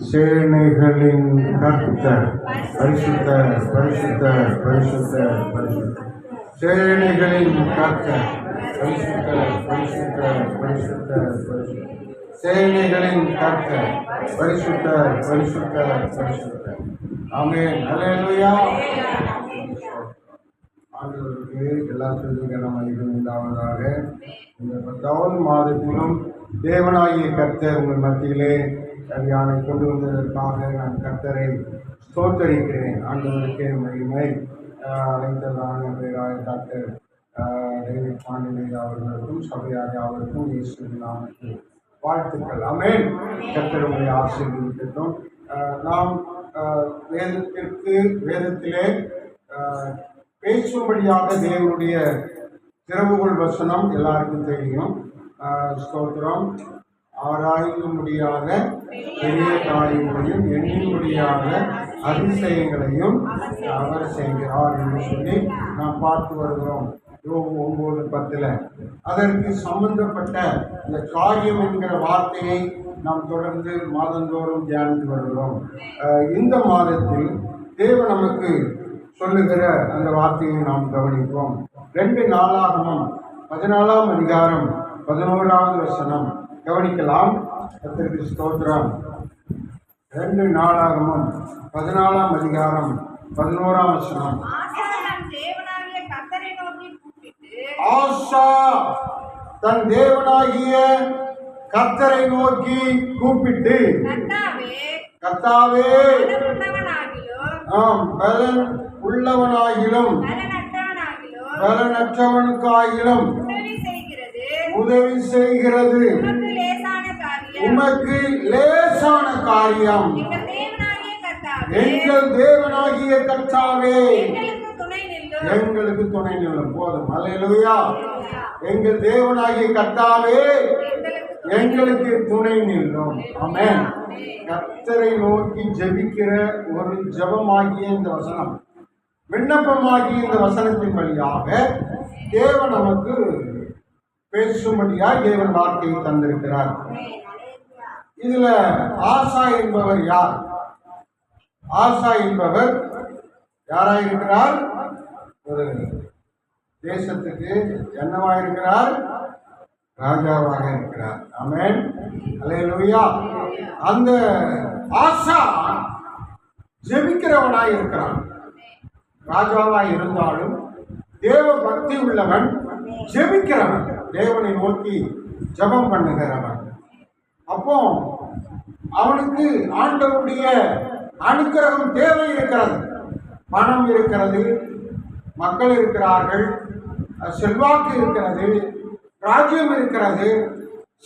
சேனைகளின் கர்த்தர். பரிசுத்தர், பரிசுத்தர், பரிசுத்தர், பரிசுத்தர். சேனைகளின் கர்த்தர். பரிசுத்தர், பரிசுத்தர், பரிசுத்தர், பரிசுத்தர். சேனைகளின் கர்த்தர். பரிசுத்தர், பரிசுத்தர், பரிசுத்தர். ஆமென். அல்லேலூயா. ஆண்டவருக்கு எல்லா துதிகளும் மகிமையும் உண்டாவதாக. இந்த 10வது மாதத்திலும் தேவனாகிய கர்த்தர் உங்கள் மத்தியிலே கல்யாணை கொண்டு வந்ததற்காக நான் கர்த்தரை ஸ்தோத்தரிக்கிறேன். ஆண்டவருக்கே மகிமை. அழைத்ததான பேராய டாக்டர் டேவிட் பாண்டியனை அவர்களுக்கும் சபையார் அவருக்கும் இயேசுவின் நாமத்தில் வாழ்த்துக்கள். ஆமென். கர்த்தர் உங்களை ஆசீர்வதிக்கட்டும். நாம் வேதத்திலே பேசும்படியாக தேவனுடைய திறவுகோல் வசனம் எல்லாருக்கும் தெரியும். ஸ்தோத்திரம். ஆராய்ந்து முடியாத பெரிய காரியங்களையும் எண்ணின்படியாக அதிசயங்களையும் அவர் செய்கிறார் என்று சொல்லி நாம் பார்த்து வருகிறோம். யோபு 9:10. அதற்கு சம்பந்தப்பட்ட இந்த காரியம் என்கிற வார்த்தையை நாம் தொடர்ந்து மாதந்தோறும் தியானித்து வருகிறோம். இந்த மாதத்தில் தேவன் நமக்கு சொல்லுகிற அந்த வார்த்தையை நாம் கவனிப்போம். 2 நாளாகமம் 14ஆம் அதிகாரம் 11வது வசனம் கவனிக்கலாம். கர்த்தருக்கு ஸ்தோத்திரம். 2 நாளாகமம் 14ஆம் அதிகாரம் 11ஆம் வசனம். ஆசா தன் தேவனாகிய கர்த்தரை நோக்கி கூப்பிட்டு, கர்த்தாவே பலன் உள்ளவனாகிலும் பலனற்றவனுக்காகிலும் உதவி செய்கிறது உமக்கு லேசான காரியம். எங்கள் தேவனாகிய கர்த்தாவே எங்களுக்கு துணை நில்லும். போதும். அல்லேலூயா. எங்கள் தேவனாகிய கர்த்தாவே எங்களுக்கு துணை நில்லும். ஆமென். கர்த்தரை நோக்கி ஜெபிக்கிற ஒரு ஜெபமாகிய இந்த வசனம், விண்ணப்பமாகிய இந்த வசனத்தின் வழியாக தேவன் நமக்கு பேசும்படியாக தேவன் வார்த்தையை தந்திருக்கிறார். இதுல ஆசா என்பவர் யார்? ஆசா என்பவர் யாராயிருக்கிறார்? ஒரு தேசத்துக்கு என்னவாயிருக்கிறார்? ராஜாவாக இருக்கிறார். ஆமென். அல்லேலூயா. அந்த ஆசா ஜெபிக்கிறவனாய் இருக்கிறான். ராஜாவாய் இருந்தாலும் தேவ பக்தி உள்ளவன், ஜெபிக்கிறவன், தேவனை நோக்கி ஜெபம் பண்ணுகிறவன். அப்போ அவனுக்கு ஆண்டவருடைய அனுக்கிரகம் தேவை இருக்கிறது. பணம் இருக்கிறது, மக்கள் இருக்கிறார்கள், செல்வாக்கு இருக்கிறது, ராஜ்யம் இருக்கிறது,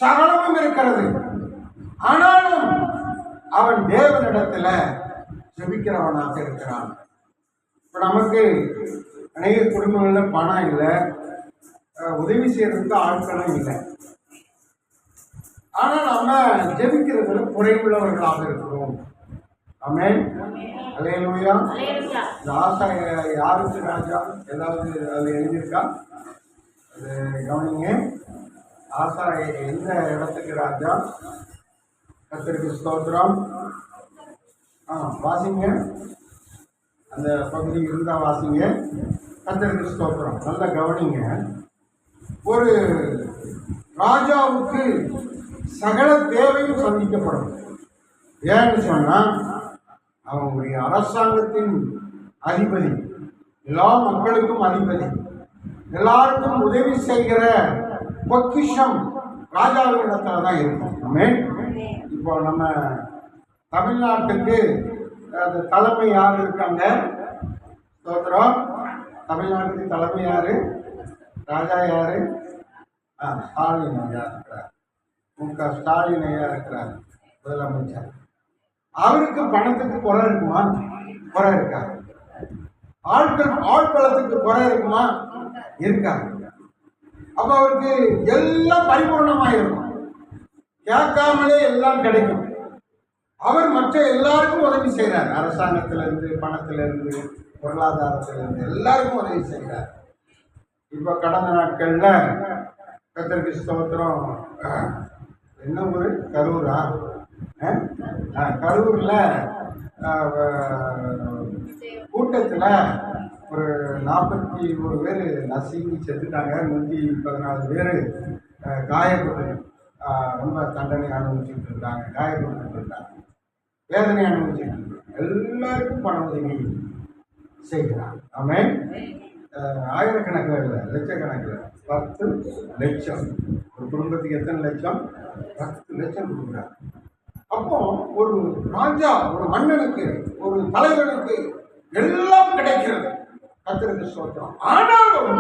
சகலமும் இருக்கிறது. ஆனாலும் அவன் தேவனிடத்துல ஜெபிக்கிறவனாக இருக்கிறான். இப்போ நமக்கு அநேக குடும்பங்களில் பணம் இல்லை, உதவி செய்யறதுக்கு ஆட்களும் இல்லை. ஆனால் நம்ம ஜெபிக்கிறதுல குறைவுள்ளவர்களாக இருக்கிறோம். ஆமென். அல்லேலூயா. இந்த ஆசா யாருக்கு ராஜா? ஏதாவது அது எழுதியிருக்கா? அது கவனிங்க. ஆசா எந்த இடத்துக்கு ராஜா? கர்த்தருக்கு ஸ்தோத்திரம். வாசிங்க. அந்த பகுதி இருந்தால் வாசிங்க. கர்த்தருக்கு ஸ்தோத்திரம். நல்லா கவனிங்க. ஒரு ராஜாவுக்கு சகல தேவையும் சந்திக்கப்படும். ஏன்னு சொன்னால் அவங்களுடைய அரசாங்கத்தின் அதிபதி, எல்லா மக்களுக்கும் அதிபதி, எல்லாருக்கும் உதவி செய்கிற பொக்கிஷம் ராஜாவின் இடத்துல தான் இருக்கும். ஆமென். இப்போ நம்ம தமிழ்நாட்டுக்கு அந்த தலைமை யார் இருக்காங்க? ஸ்தோத்திரம். தமிழ்நாட்டுக்கு தலைமை யாரு? ராஜா யாரு? ஸ்டாலின் ஐயா இருக்கிறார். முக ஸ்டாலின் ஐயா இருக்கிறார், முதலமைச்சர். அவருக்கு பணத்துக்கு குறை இருக்குமா? குறை இருக்காது. ஆட்பலத்துக்கு குறை இருக்குமா? இருக்காது. அப்ப அவருக்கு எல்லாம் பரிபூர்ணமாயிருக்கும். கேட்காமலே எல்லாம் கிடைக்கும். அவர் மற்ற எல்லாருக்கும் உதவி செய்கிறார். அரசாங்கத்திலிருந்து, பணத்திலிருந்து, பொருளாதாரத்திலிருந்து எல்லாருக்கும் உதவி செய்கிறார். இப்போ கடந்த நாட்களில் கர்த்தருக்கு ஸ்தோத்திரம், என்ன ஊர்? கரூரா? கரூரில் கூட்டத்தில் ஒரு 41 பேர் நசுங்கி செத்துட்டாங்க. 114 பேர் காயப்பட்டு ரொம்ப தண்டனை அனுபவிச்சுட்டு இருக்காங்க, காயப்பட்டு இருக்காங்க, வேதனை அனுபவிச்சுட்டு இருக்காங்க. எல்லாருக்கும் பண உதவி செய்கிறாங்க. ஆமென். ஆயிரக்கணக்கில் இல்லை, லட்சக்கணக்கில் 10 லட்சம். ஒரு குடும்பத்துக்கு எத்தனை லட்சம்? 10 லட்சம் கொடுக்குறாங்க. அப்போ ஒரு ராஜா, ஒரு மன்னனுக்கு, ஒரு தலைவனுக்கு எல்லாம் கிடைக்கிறது, கர்த்தருக்கு ஸ்தோத்திரம். ஆனாலும்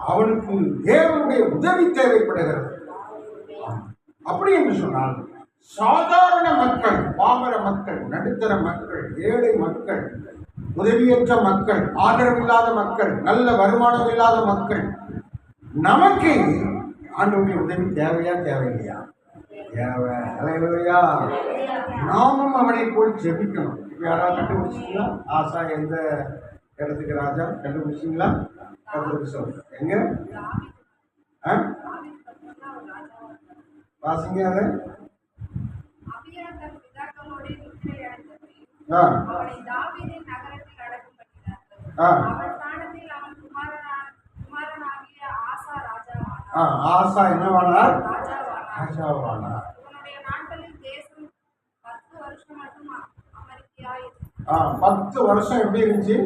அவனுக்கு தேவனுடைய உதவி தேவைப்படுகிறது. அப்படி என்று சொன்னால் சாதாரண மக்கள், பாமர மக்கள், நடுத்தர மக்கள், ஏழை மக்கள், உதவியற்ற மக்கள், ஆதரவில்லாத மக்கள், நல்ல வருமானம் இல்லாத மக்கள், நமக்கு ஆண்டவருடைய உதவி தேவையா தேவையில்லையா? தேவை. அல்லேலூயா. நாமும் அவனை போல் ஜெபிக்கணும். யாராவது கண்டுபிடிச்சிங்களா? ஆசா எந்த இடத்துக்கு ராஜா கண்டுபிடிச்சிங்களா? எங்க வாசிங்க அதை. ஆசா என்னவானார்? ராஜாவானார். 10 வருஷம் எப்படி இருந்துச்சு?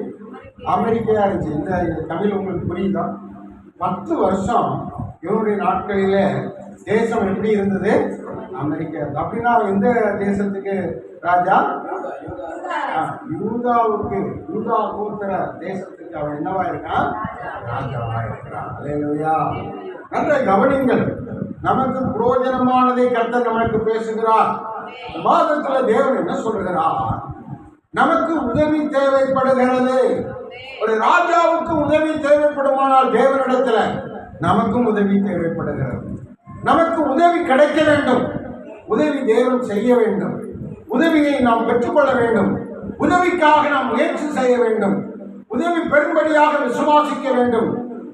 அமெரிக்கையா இருந்துச்சு. இந்த தமிழ் உங்களுக்கு புரியுதா? 10 வருஷம் இவனுடைய நாட்களிலே தேசம் எப்படி இருந்தது? அமெரிக்கா. அப்படின்னா எந்த தேசத்துக்கு ராஜா? யூதாவுக்கு, யூதா கோத்திர தேசத்துக்கு அவன் என்னவா இருக்கான்? ராஜாவா இருக்கிறான். அல்லேலூயா. நல்ல கவனிங்கள். நமக்கு புரோஜனமானதை கர்த்தர் நமக்கு பேசுகிறார். மாதத்துல தேவன் என்ன சொல்லுகிறார்? நமக்கு உதவி தேவைப்படுகிறது. ஒரு ராஜாவுக்கு உதவி தேவைப்படுமானால் தேவனிடத்துல நமக்கும் உதவி தேவைப்படுகிறது. நமக்கு உதவி கிடைக்க வேண்டும், உதவி தேவன் செய்ய வேண்டும், உதவியை நாம் பெற்றுக்கொள்ள வேண்டும், உதவிக்காக நாம் முயற்சி செய்ய வேண்டும், உதவி பெரும்படியாக விசுவாசிக்க வேண்டும்,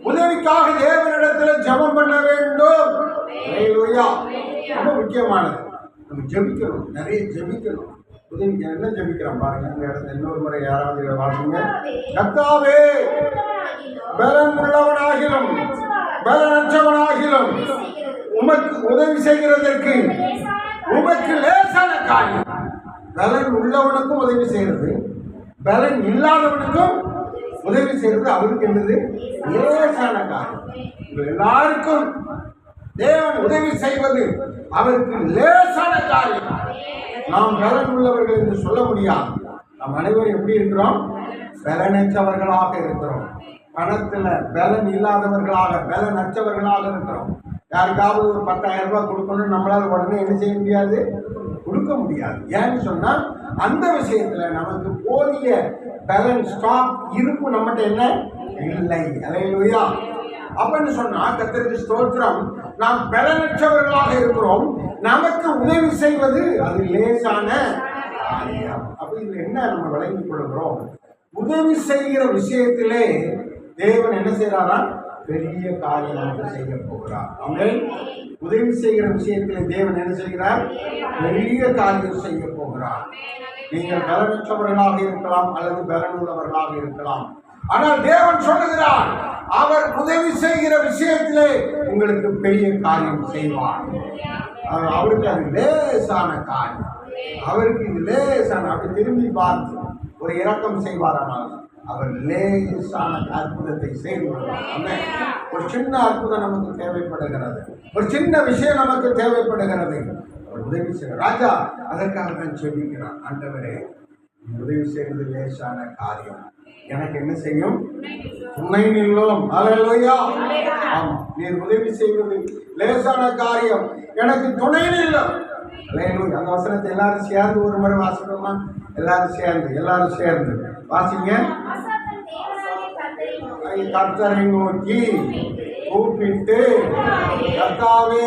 உதவிக்காக தேவனிடத்தில் ஜெபம் பண்ண வேண்டும். ரொம்ப முக்கியமானது. நம்ம ஜெபிக்கணும், நிறைய ஜெபிக்கணும். உதவிக்கு என்ன ஜெபிக்கிறோம் பாருங்க. இந்த இடத்துல இன்னொரு முறை யாராவது வாசிங்க. கர்த்தாவே, பலன் உள்ளவனாகிலும் பலனற்றவனாகிலும் உமக்கு உதவி செய்கிறதற்கு உமக்கு லேசான காரியம். பலன் உள்ளவனுக்கும் உதவி செய்யறது, பலன் இல்லாதவனுக்கும் உதவி செய்யறது அவருக்கு என்னது? லேசான காரியம். எல்லாருக்கும் தேவன் உதவி செய்வது அவருக்கு லேசான காரியம். நாம் பலன் உள்ளவர்கள் என்று சொல்ல முடியாது. நாம் அனைவரும் எப்படி இருக்கிறோம்? பலனற்றவர்களாக இருக்கிறோம். பணத்துல பலன் இல்லாதவர்களாக, பலனற்றவர்களாக இருக்கிறோம். யாருக்காவது ஒரு 10,000 ரூபாய் கொடுக்கணும்னு நம்மளால உடனே என்ன செய்ய முடியாது? கொடுக்க முடியாது. ஏன்னு சொன்னா அந்த விஷயத்துல நமக்கு போதிய பேலன்ஸ் ஸ்டாக் இருப்பு நம்மகிட்ட என்ன இல்லை. அல்லேலூயா. அப்படின்னு சொன்னா கர்த்தருக்கு ஸ்தோத்திரம். நாம் பலனற்றவர்களாக இருக்கிறோம், நமக்கு உதவி செய்வது அது லேசான காரியம். அப்ப இதுல என்ன நம்ம விளங்கிக் கொள்கிறோம்? உதவி செய்கிற விஷயத்திலே தேவன் என்ன செய்யறாரா? பெரிய காரியமாக செய்ய போகிறார். ஆமென். உதவி செய்கிற விஷயத்திலே தேவன் என்ன செய்கிறார்? பெரிய காரியம் செய்ய போகிறார். நீங்கள் பலனற்றவர்களாக இருக்கலாம் அல்லது பலனுள்ளவர்களாக இருக்கலாம். ஆனால் தேவன் சொல்லுகிறார், அவர் உதவி செய்கிற விஷயத்திலே உங்களுக்கு பெரிய காரியம் செய்வார். அவருக்கு அது லேசான காரியம். அவருக்கு இது லேசான. அப்படி திரும்பி பார்த்து ஒரு இரக்கம் செய்வாரானால் அவர் லேசான அற்புதத்தை செய்து கொள்வார். ஒரு சின்ன அற்புதம் நமக்கு தேவைப்படுகிறது, ஒரு சின்ன விஷயம் நமக்கு தேவைப்படுகிறது, அவர் உதவி செய்ய. ராஜா அதற்காக தான் சொல்லிக்கிறான், ஆண்டவரே உதவி செய்வது லேசான காரியம், எனக்கு என்ன செய்யும்? துணை நில்லும். அல்லேலூயா. ஆமா, நீர் உதவி செய்வது லேசான காரியம், எனக்கு துணை நில்லும். அல்லேலூயா. அந்த வசனத்தை எல்லாரும் சேர்ந்து ஒரு முறை வாசிக்கணுமா? எல்லாரும் சேர்ந்து வாசிங்க. கர்த்தரை நோக்கி கூப்பிட்டு, கர்த்தாவே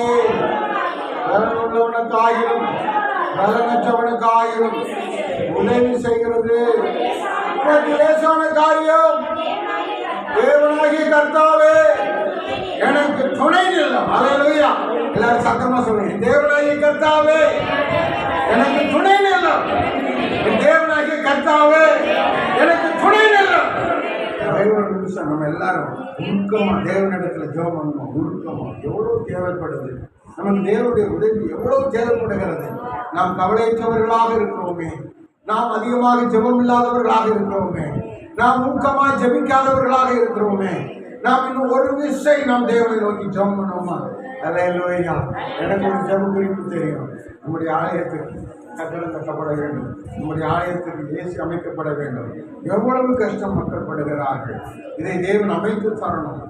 பலனுள்ளவனுக்காயிலும் பலனற்றவனுக்காயிலும் உதவி செய்கிறது லேசான காரியம். தேவனாகிய கர்த்தாவே எனக்கு துணை நில்லும். அல்லேலூயா. எல்லாரும் சத்தமா சொல்லுங்க, தேவனாகிய கர்த்தாவே எனக்கு துணை நில்லும். தேவனாகிய கர்த்தாவே எனக்கு துணை நில்லும். ஒரே ஒரு நிமிஷம் நம்ம எல்லாரும் உருக்கமா தேவனிடத்துல ஜெபம் பண்ணணும். உருக்கமா எவ்வளவு தேவைப்படுது நமக்கு, தேவனுடைய உதவி எவ்வளவு தேவைப்படுகிறது. நாம் கவலையற்றவர்களாக இருக்கிறோமே, நாம் அதிகமாக ஜெபம் இல்லாதவர்களாக இருக்கிறோமே, நாம் ஊக்கமாக ஜெபிக்காதவர்களாக இருக்கிறோமே, நாம் இன்னும் ஒரு விசை நாம் தேவனை நோக்கி ஜெபம் பண்ணுவோமா? அல்லேலூயா. எனக்கு ஒரு ஜெப குறிப்பு தெரியும். நம்முடைய ஆலயத்துக்கு கட்டடம் கட்டப்பட வேண்டும், நம்முடைய ஆலயத்துக்கு ஏசி அமைக்கப்பட வேண்டும். எவ்வளவு கஷ்டம் மக்கள் படுகிறார்கள். இதை தேவன் அமைத்து தரணும்.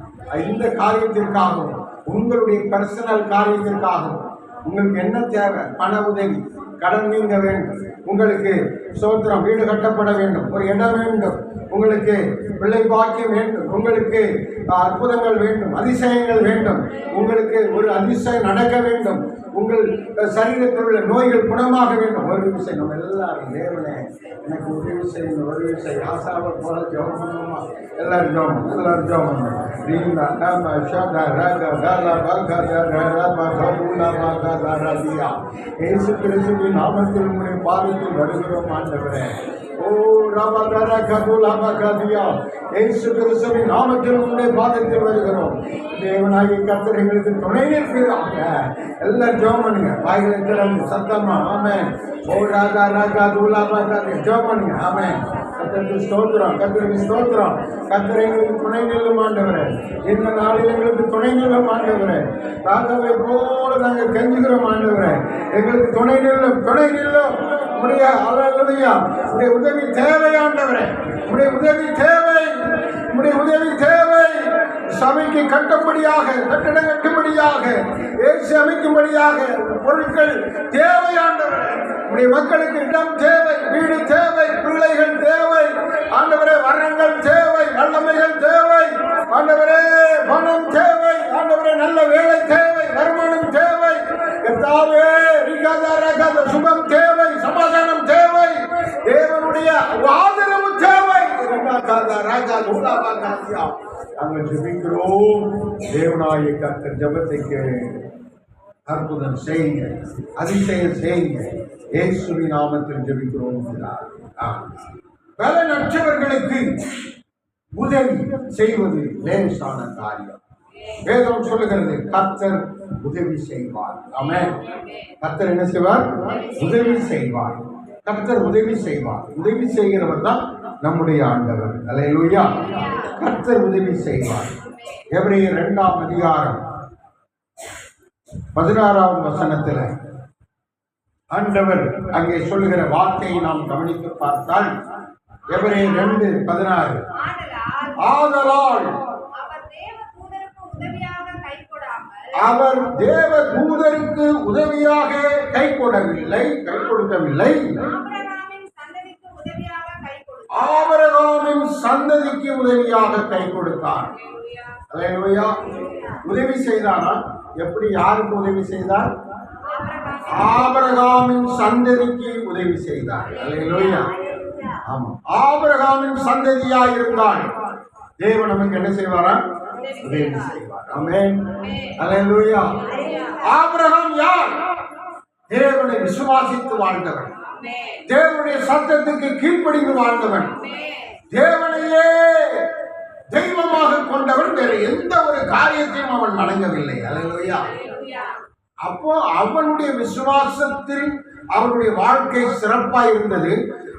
இந்த காரியத்திற்காகவும் உங்களுடைய பர்சனல் காரியத்திற்காகவும் உங்களுக்கு என்ன தேவை? பண உதவி, கடன் நீங்க வேண்டும், உங்களுக்கு சோத்திரம் வீடு கட்டப்பட வேண்டும், ஒரு இடம் வேண்டும், உங்களுக்கு பிள்ளை பாக்கியம் வேண்டும், உங்களுக்கு அற்புதங்கள் வேண்டும், அதிசயங்கள் வேண்டும், உங்களுக்கு ஒரு அதிசயம் நடக்க வேண்டும், உங்கள் சரீரத்தில் உள்ள நோய்கள் குணமாக வேண்டும். ஒரு விஷயம் நம்ம எல்லாரும் தேவனே எனக்கு உதவி செய்யணும், உதவி செய்ய ஆசாவை போல ஜெபம் பண்ணுவோமா? எல்லாரும் ஜெபம், எல்லாரும் ஜெபம். இயேசு கிறிஸ்துவின் நாமத்தில் உங்களுடைய பாதத்தில் வருகிறோம் ஆண்டவரே. ஓ ரபகர கதுலபகதியா, இயேசு கிறிஸ்துவின் நாமத்தில் உங்களுடைய பாதத்தில் வருகிறோம். தேவனாகிய கர்த்தர் எங்களுக்கு துணை நிற்கிறாங்க. எல்லாரும் ஜெபம் பண்ணுங்க, வாய்களை திறந்து சத்தமா ஆமென். ஓ ராகா ராகா துலபகதி ஜெபம் பண்ணுங்க. ஆமென். கர்த்தருக்கு ஸ்தோத்திரம், கர்த்தருக்கு ஸ்தோத்திரம். கர்த்தர் எங்களுக்கு துணை நில்லும் ஆண்டவரே. இந்த நாளில் எங்களுக்கு துணை நில்லும் ஆண்டவரே. ராகாவை போல நாங்கள் கெஞ்சுகிறோம் ஆண்டவரே. எங்களுக்கு துணை நில்லும், துணை நில்லும். உடைய அல்லேலூயா, உடைய உதவி தேவை ஆண்டவரே. உடைய உதவி தேவை, உடைய உதவி தேவை. சபைக்கு கட்டும்படியாக, கட்டடம் கட்டும்படியாக, ஏசி அமைக்கும்படியாக பொருட்கள் தேவை ஆண்டவரே. உடைய மக்களுக்கு இடம் தேவை, வீடு தேவை, பிள்ளைகள் தேவை ஆண்டவரே, வரங்கள் தேவை, வல்லமைகள் தேவை ஆண்டவரே, பணம் தேவை ஆண்டவரே, நல்ல வேலை தேவை, வருமானம் தேவை, கர்த்தாவே சுகம் தேவை, சமாதானம் தேவை, தேவனுடைய ஆதரவு தேவை. நாங்கள் ஜெபிக்கிறோம். தேவனாகிய கர்த்தர் ஜெபத்தை கேளுங்க, அற்புதம் செய்யுங்க, அதிசயம் செய்யுங்க. இயேசுவின் நாமத்தில் ஜெபிக்கிறோம். பலனற்றவர்களுக்கு உதவி செய்வது லேசான காரியம். வேதம் சொல்லுகிறது, கர்த்தர் உதவி செய்வார். ஆமென். கர்த்தர் என்ன செய்வார்? உதவி செய்வார். கர்த்தர் உதவி செய்வார். உதவி செய்கிறவர் தான் நம்முடைய ஆண்டவர். அல்லேலூயா. கர்த்தர் உதவி செய்வார். எபிரேயர் 2ஆம் அதிகாரம் 16ஆம் வசனத்தில் ஆண்டவர் அங்கே சொல்லுகிற வார்த்தையை நாம் கவனித்து பார்த்தால், எபிரேயர் 2:16, ஆதலால் அவர் தேவ தூதருக்கு உதவியாக கை கொடுக்கவில்லை, ஆபிரகாமின் சந்ததிக்கு உதவியாக கை கொடுத்தார். அல்லேலூயா. உதவி செய்தாரா? எப்படி, யாருக்கு உதவி செய்தார்? ஆபிரகாமின் சந்ததிக்கு உதவி செய்தார். அல்லேலூயா. ஆமா, ஆபிரகாமின் சந்ததியாய் இருந்தால் தேவன் நமக்கு என்ன செய்வாரா? உதவி செய்வார். ஆமென். அல்லேலூயா. ஆபிரகாம் யார்? தேவனை விசுவாசித்து வாழ்ந்தவன், தேவனுடைய சத்தத்துக்கு கீழ்ப்படிந்து வாழ்ந்தவன், தேவனையே தெய்வமாக கொண்டவன். வேறு எந்த ஒரு காரியத்தையும் அவன் வணங்கவில்லை. அல்லேலூயா. அப்போ அவனுடைய விசுவாசத்தில் அவனுடைய வாழ்க்கை சிறப்பாக இருந்தது.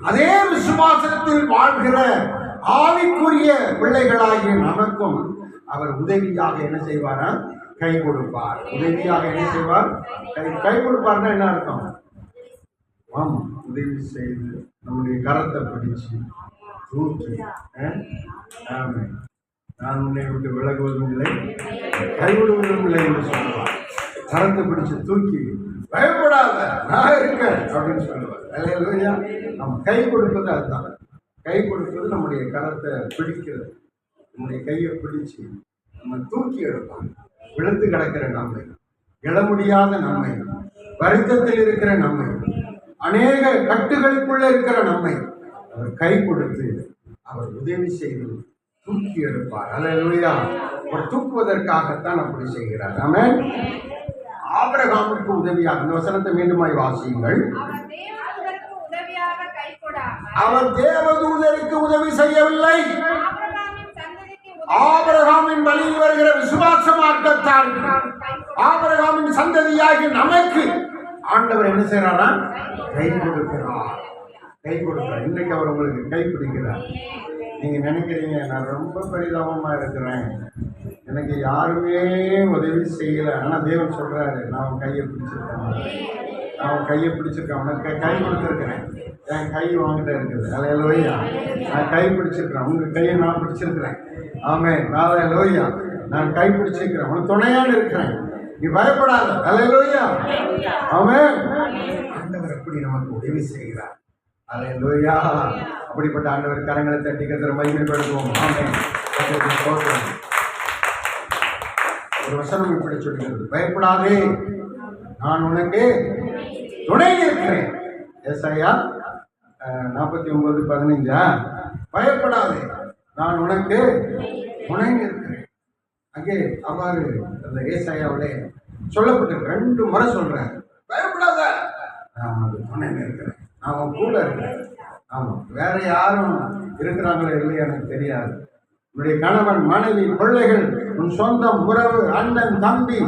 அதே விசுவாசத்தில் வாழ்கிற ஆவிக்குரிய பிள்ளைகளாகிய நமக்கும் அவர் உதவியாக என்ன செய்வாரா? கை கொடுப்பார். உதவியாக என்ன செய்வார்? கை கொடுப்பார்னா என்ன அர்த்தம்? ஆமா, உதவி செய்து நம்முடைய கரத்தை பிடிச்சு தூக்கி, நான் உன்னை விட்டு விலகுவதும் இல்லை, கைவிடுவதும் இல்லை என்று சொல்லுவார். கரத்தை பிடிச்சு தூக்கி, பயப்படாத நான் இருக்கேன் அப்படின்னு சொல்லுவார். அல்லேலூயா. நம்ம கை கொடுப்பது அதுதான். கை கொடுப்பது நம்முடைய கரத்தை பிடிக்கிறது. நம்முடைய கையை பிடிச்சு நம்ம தூக்கி எடுப்பாங்க. விழுந்து கிடக்கிற நம்மை, எழ முடியாத நம்மை, வருத்தத்தில் இருக்கிற நம்மை, அநேக கட்டுகளுக்குள்ள இருக்கிற நம்மை அவர் கை கொடுத்து அவர் உதவி செய்து தூக்கி எடுப்பார். அல்லேலூயா. அவர் தூக்குவதற்காகத்தான் அப்படி செய்கிறார். ஆமென். ஆபிரகாமுக்கு உதவியாக, இந்த வசனத்தை மீண்டுமாய் வாசியுங்கள். அவர் தேவதூதருக்கு உதவி செய்யவில்லை, ஆபிரகாமின் வழியில் வருகிற விசுவாச மார்க்கத்தால் ஆபிரகாமின் சந்ததியாகி நமக்கு ஆண்டவர் என்ன செய்யறாரா? கை கொடுக்கிறார். கை கொடுக்கிறார். இன்றைக்கு அவர் உங்களுக்கு கை பிடிக்கிறார். நீங்க நினைக்கிறீங்க, நான் ரொம்ப பரிதாபமா இருக்கிறேன், எனக்கு யாருமே உதவி செய்யல. ஆனா தேவன் சொல்றாரு, நான் உன் கையை பிடிச்சிருக்கேன், நான் உன் கையை பிடிச்சிருக்கேன், உனக்கு கை கொடுத்துருக்கிறேன், என் கை வாங்கிட்ட இருக்குது. அல்லேலூயா. நான் கை பிடிச்சிருக்கிறேன், உங்க கையை நான் பிடிச்சிருக்கிறேன். ஆமென். அல்லேலூயா. நான் கை பிடிச்சிருக்கிறேன், உனக்கு துணையான இருக்கிறேன், நீ பயப்படாத. அல்லேலூயா. ஆமென். ஆண்டவர் எப்படி நமக்கு உதவி செய்கிறார். அல்லேலூயா. அப்படிப்பட்ட ஆண்டவர் கரங்களை தட்டி கர்த்தரை மகிமைப்படுத்துவோம். ஆமென். ஒரு வசனம் இப்படி சொல்கிறது, பயப்படாதே, நான் உனக்கு துணை இருக்கிறேன். ஏசாயா 49:15. பயப்படாதே, நான் உனக்கு துணை இருக்கிறேன். அங்கே அவ்வாறு அந்த ஏசாயாவிலே சொல்லப்பட்டிருக்கு. 2 முறை சொல்றேன், பயப்படாத, நான் உனக்கு துணை இருக்கிறேன், நான் உன் கூட இருக்கிறேன். ஆமாம், வேற யாரும் இருக்கிறாங்களோ இல்லையா எனக்கு தெரியாது. உன்னுடைய கணவன், மனைவி, பிள்ளைகள், உன் சொந்தம், உறவு, அண்ணன், தம்பி,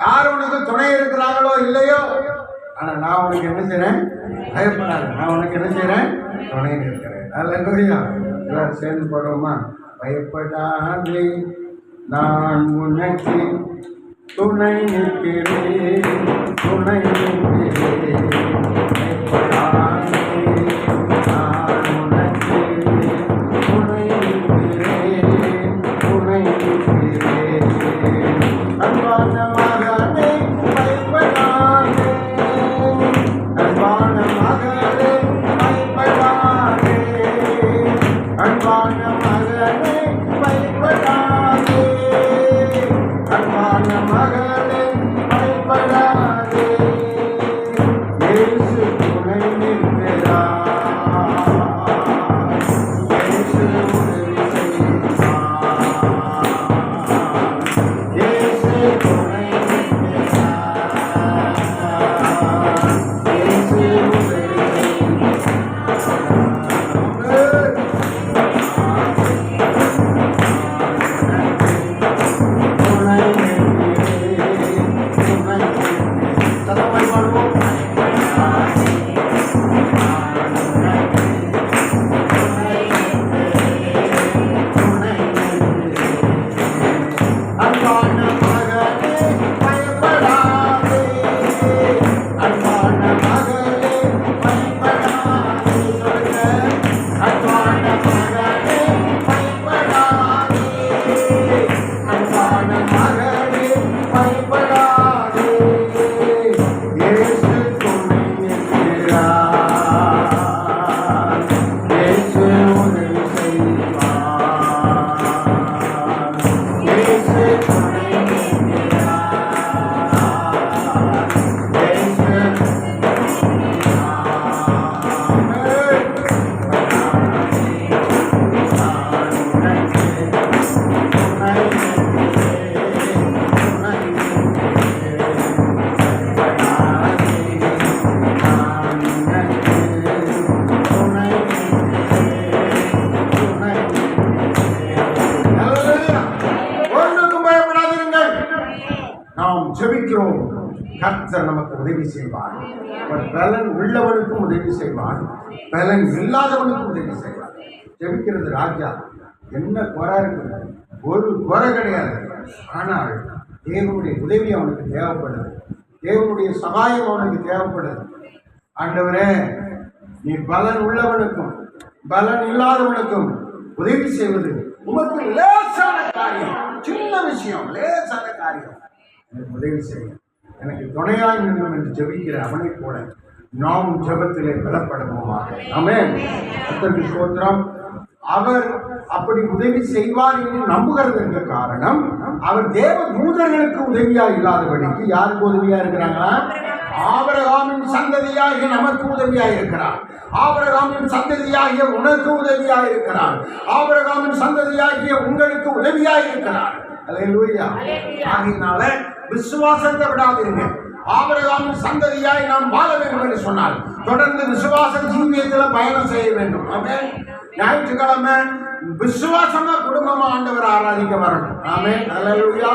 யார் உனக்கு துணை இருக்கிறாங்களோ இல்லையோ, ஆனா நான் உனக்கு என்ன செய்றேன்? பயப்படாது, நான் உனக்கு என்ன செய்றேன்? துணை இருக்கிறேன். அல்லேலூயா. எல்லாரும் சேர்ந்து போடுவோமா? பயப்படாதே, நான் உனக்கு துணை நிற்கிறேன், துணை நிற்கிறேன். பயப்படாதே, நான் உனக்கு துணை நிற்கிறேன், துணை நிற்கிறேன். அன்பான மகனே பயப்படாதே, அன்பான மகளே பயப்படாதே, அன்பான மகனே பயப்படாதே, அன்பான மகளே பயப்படாதே. இயேசு துணை நிற்கிறார், இயேசு உதவி செய்வார், இயேசு துணை நிற்கிறார், இயேசு உதவி செய்வார். துணை நிற்கிறேன், துணை நிற்கிறேன். சத்தமாய் பாடுவோம். அன்பான மகனே பயப்படாதே, அன்பான மகளே பயப்படாதே. சொல்லுங்க, அன்பான மகனே பயப்படாதே, அன்பான மகளே பயப்படாதே. இயேசு துணை நிற்கிறார், இயேசு உதவி செய்வார், இயேசு துணை நிற்கிறார், இயேசு ஒன்றுக்கும் பயப்படாதிருங்கள். நாம் ஜெபிக்கிறோம், கர்த்தர் நமக்கு உதவி செய்வார். அவர் பலன் உள்ளவனுக்கும் உதவி செய்வார், பலன் இல்லாதவனுக்கும் உதவி செய்வார். ஜெபிக்கிறது ராஜா. என்ன குறை இருக்குது? ஒரு குறை கிடையாது. ஆனால் தேவனுடைய உதவி அவனுக்கு தேவைப்படுது, தேவனுடைய சகாயம் அவனுக்கு தேவைப்படுது. ஆண்டவரே, நீ பலன் உள்ளவனுக்கும் பலன் இல்லாதவனுக்கும் உதவி செய்வது உமக்கு லேசான காரியம். சின்ன விஷயம், லேசான காரியம். எனக்கு உதவி செய்யும், எனக்கு துணையாய் நிற்கும் என்று ஜெபிக்கிற அவனை போல நாம் ஜெபத்திலே பலப்படுவோமாக. ஆமென். கர்த்தருக்கு ஸ்தோத்திரம். அவர் அப்படி உதவி செய்வார் என்று நம்புகிறதற்கு காரணம், அவர் தேவ தூதர்களுக்கு உதவியா இல்லாதபடிக்கு யாருக்கு உதவியா இருக்கிறாங்களா? ஆபிரகாமின் சந்ததியாக நமக்கு உதவியா இருக்கிறார். ஆபிரகாமின் சந்ததியாகிய உனக்கு உதவியாக இருக்கிறார். ஆபிரகாமின் சந்ததியாகிய உங்களுக்கு உதவியாக இருக்கிறார். அல்லேலூயா. ஆகையினால விசுவாசத்தை விடாதீங்க. ஆபிரகாமின் சந்ததியாய் நாம் வாழ வேண்டும் என்று சொன்னால் தொடர்ந்து விசுவாச ஜீவியத்தில் பயணம் செய்ய வேண்டும். ஆமென். ஞாயிற்றுக்கிழமை விசுவாசமா குடும்பமா ஆண்டவரை ஆராதிக்க வரணும். ஆமென். அல்லேலூயா.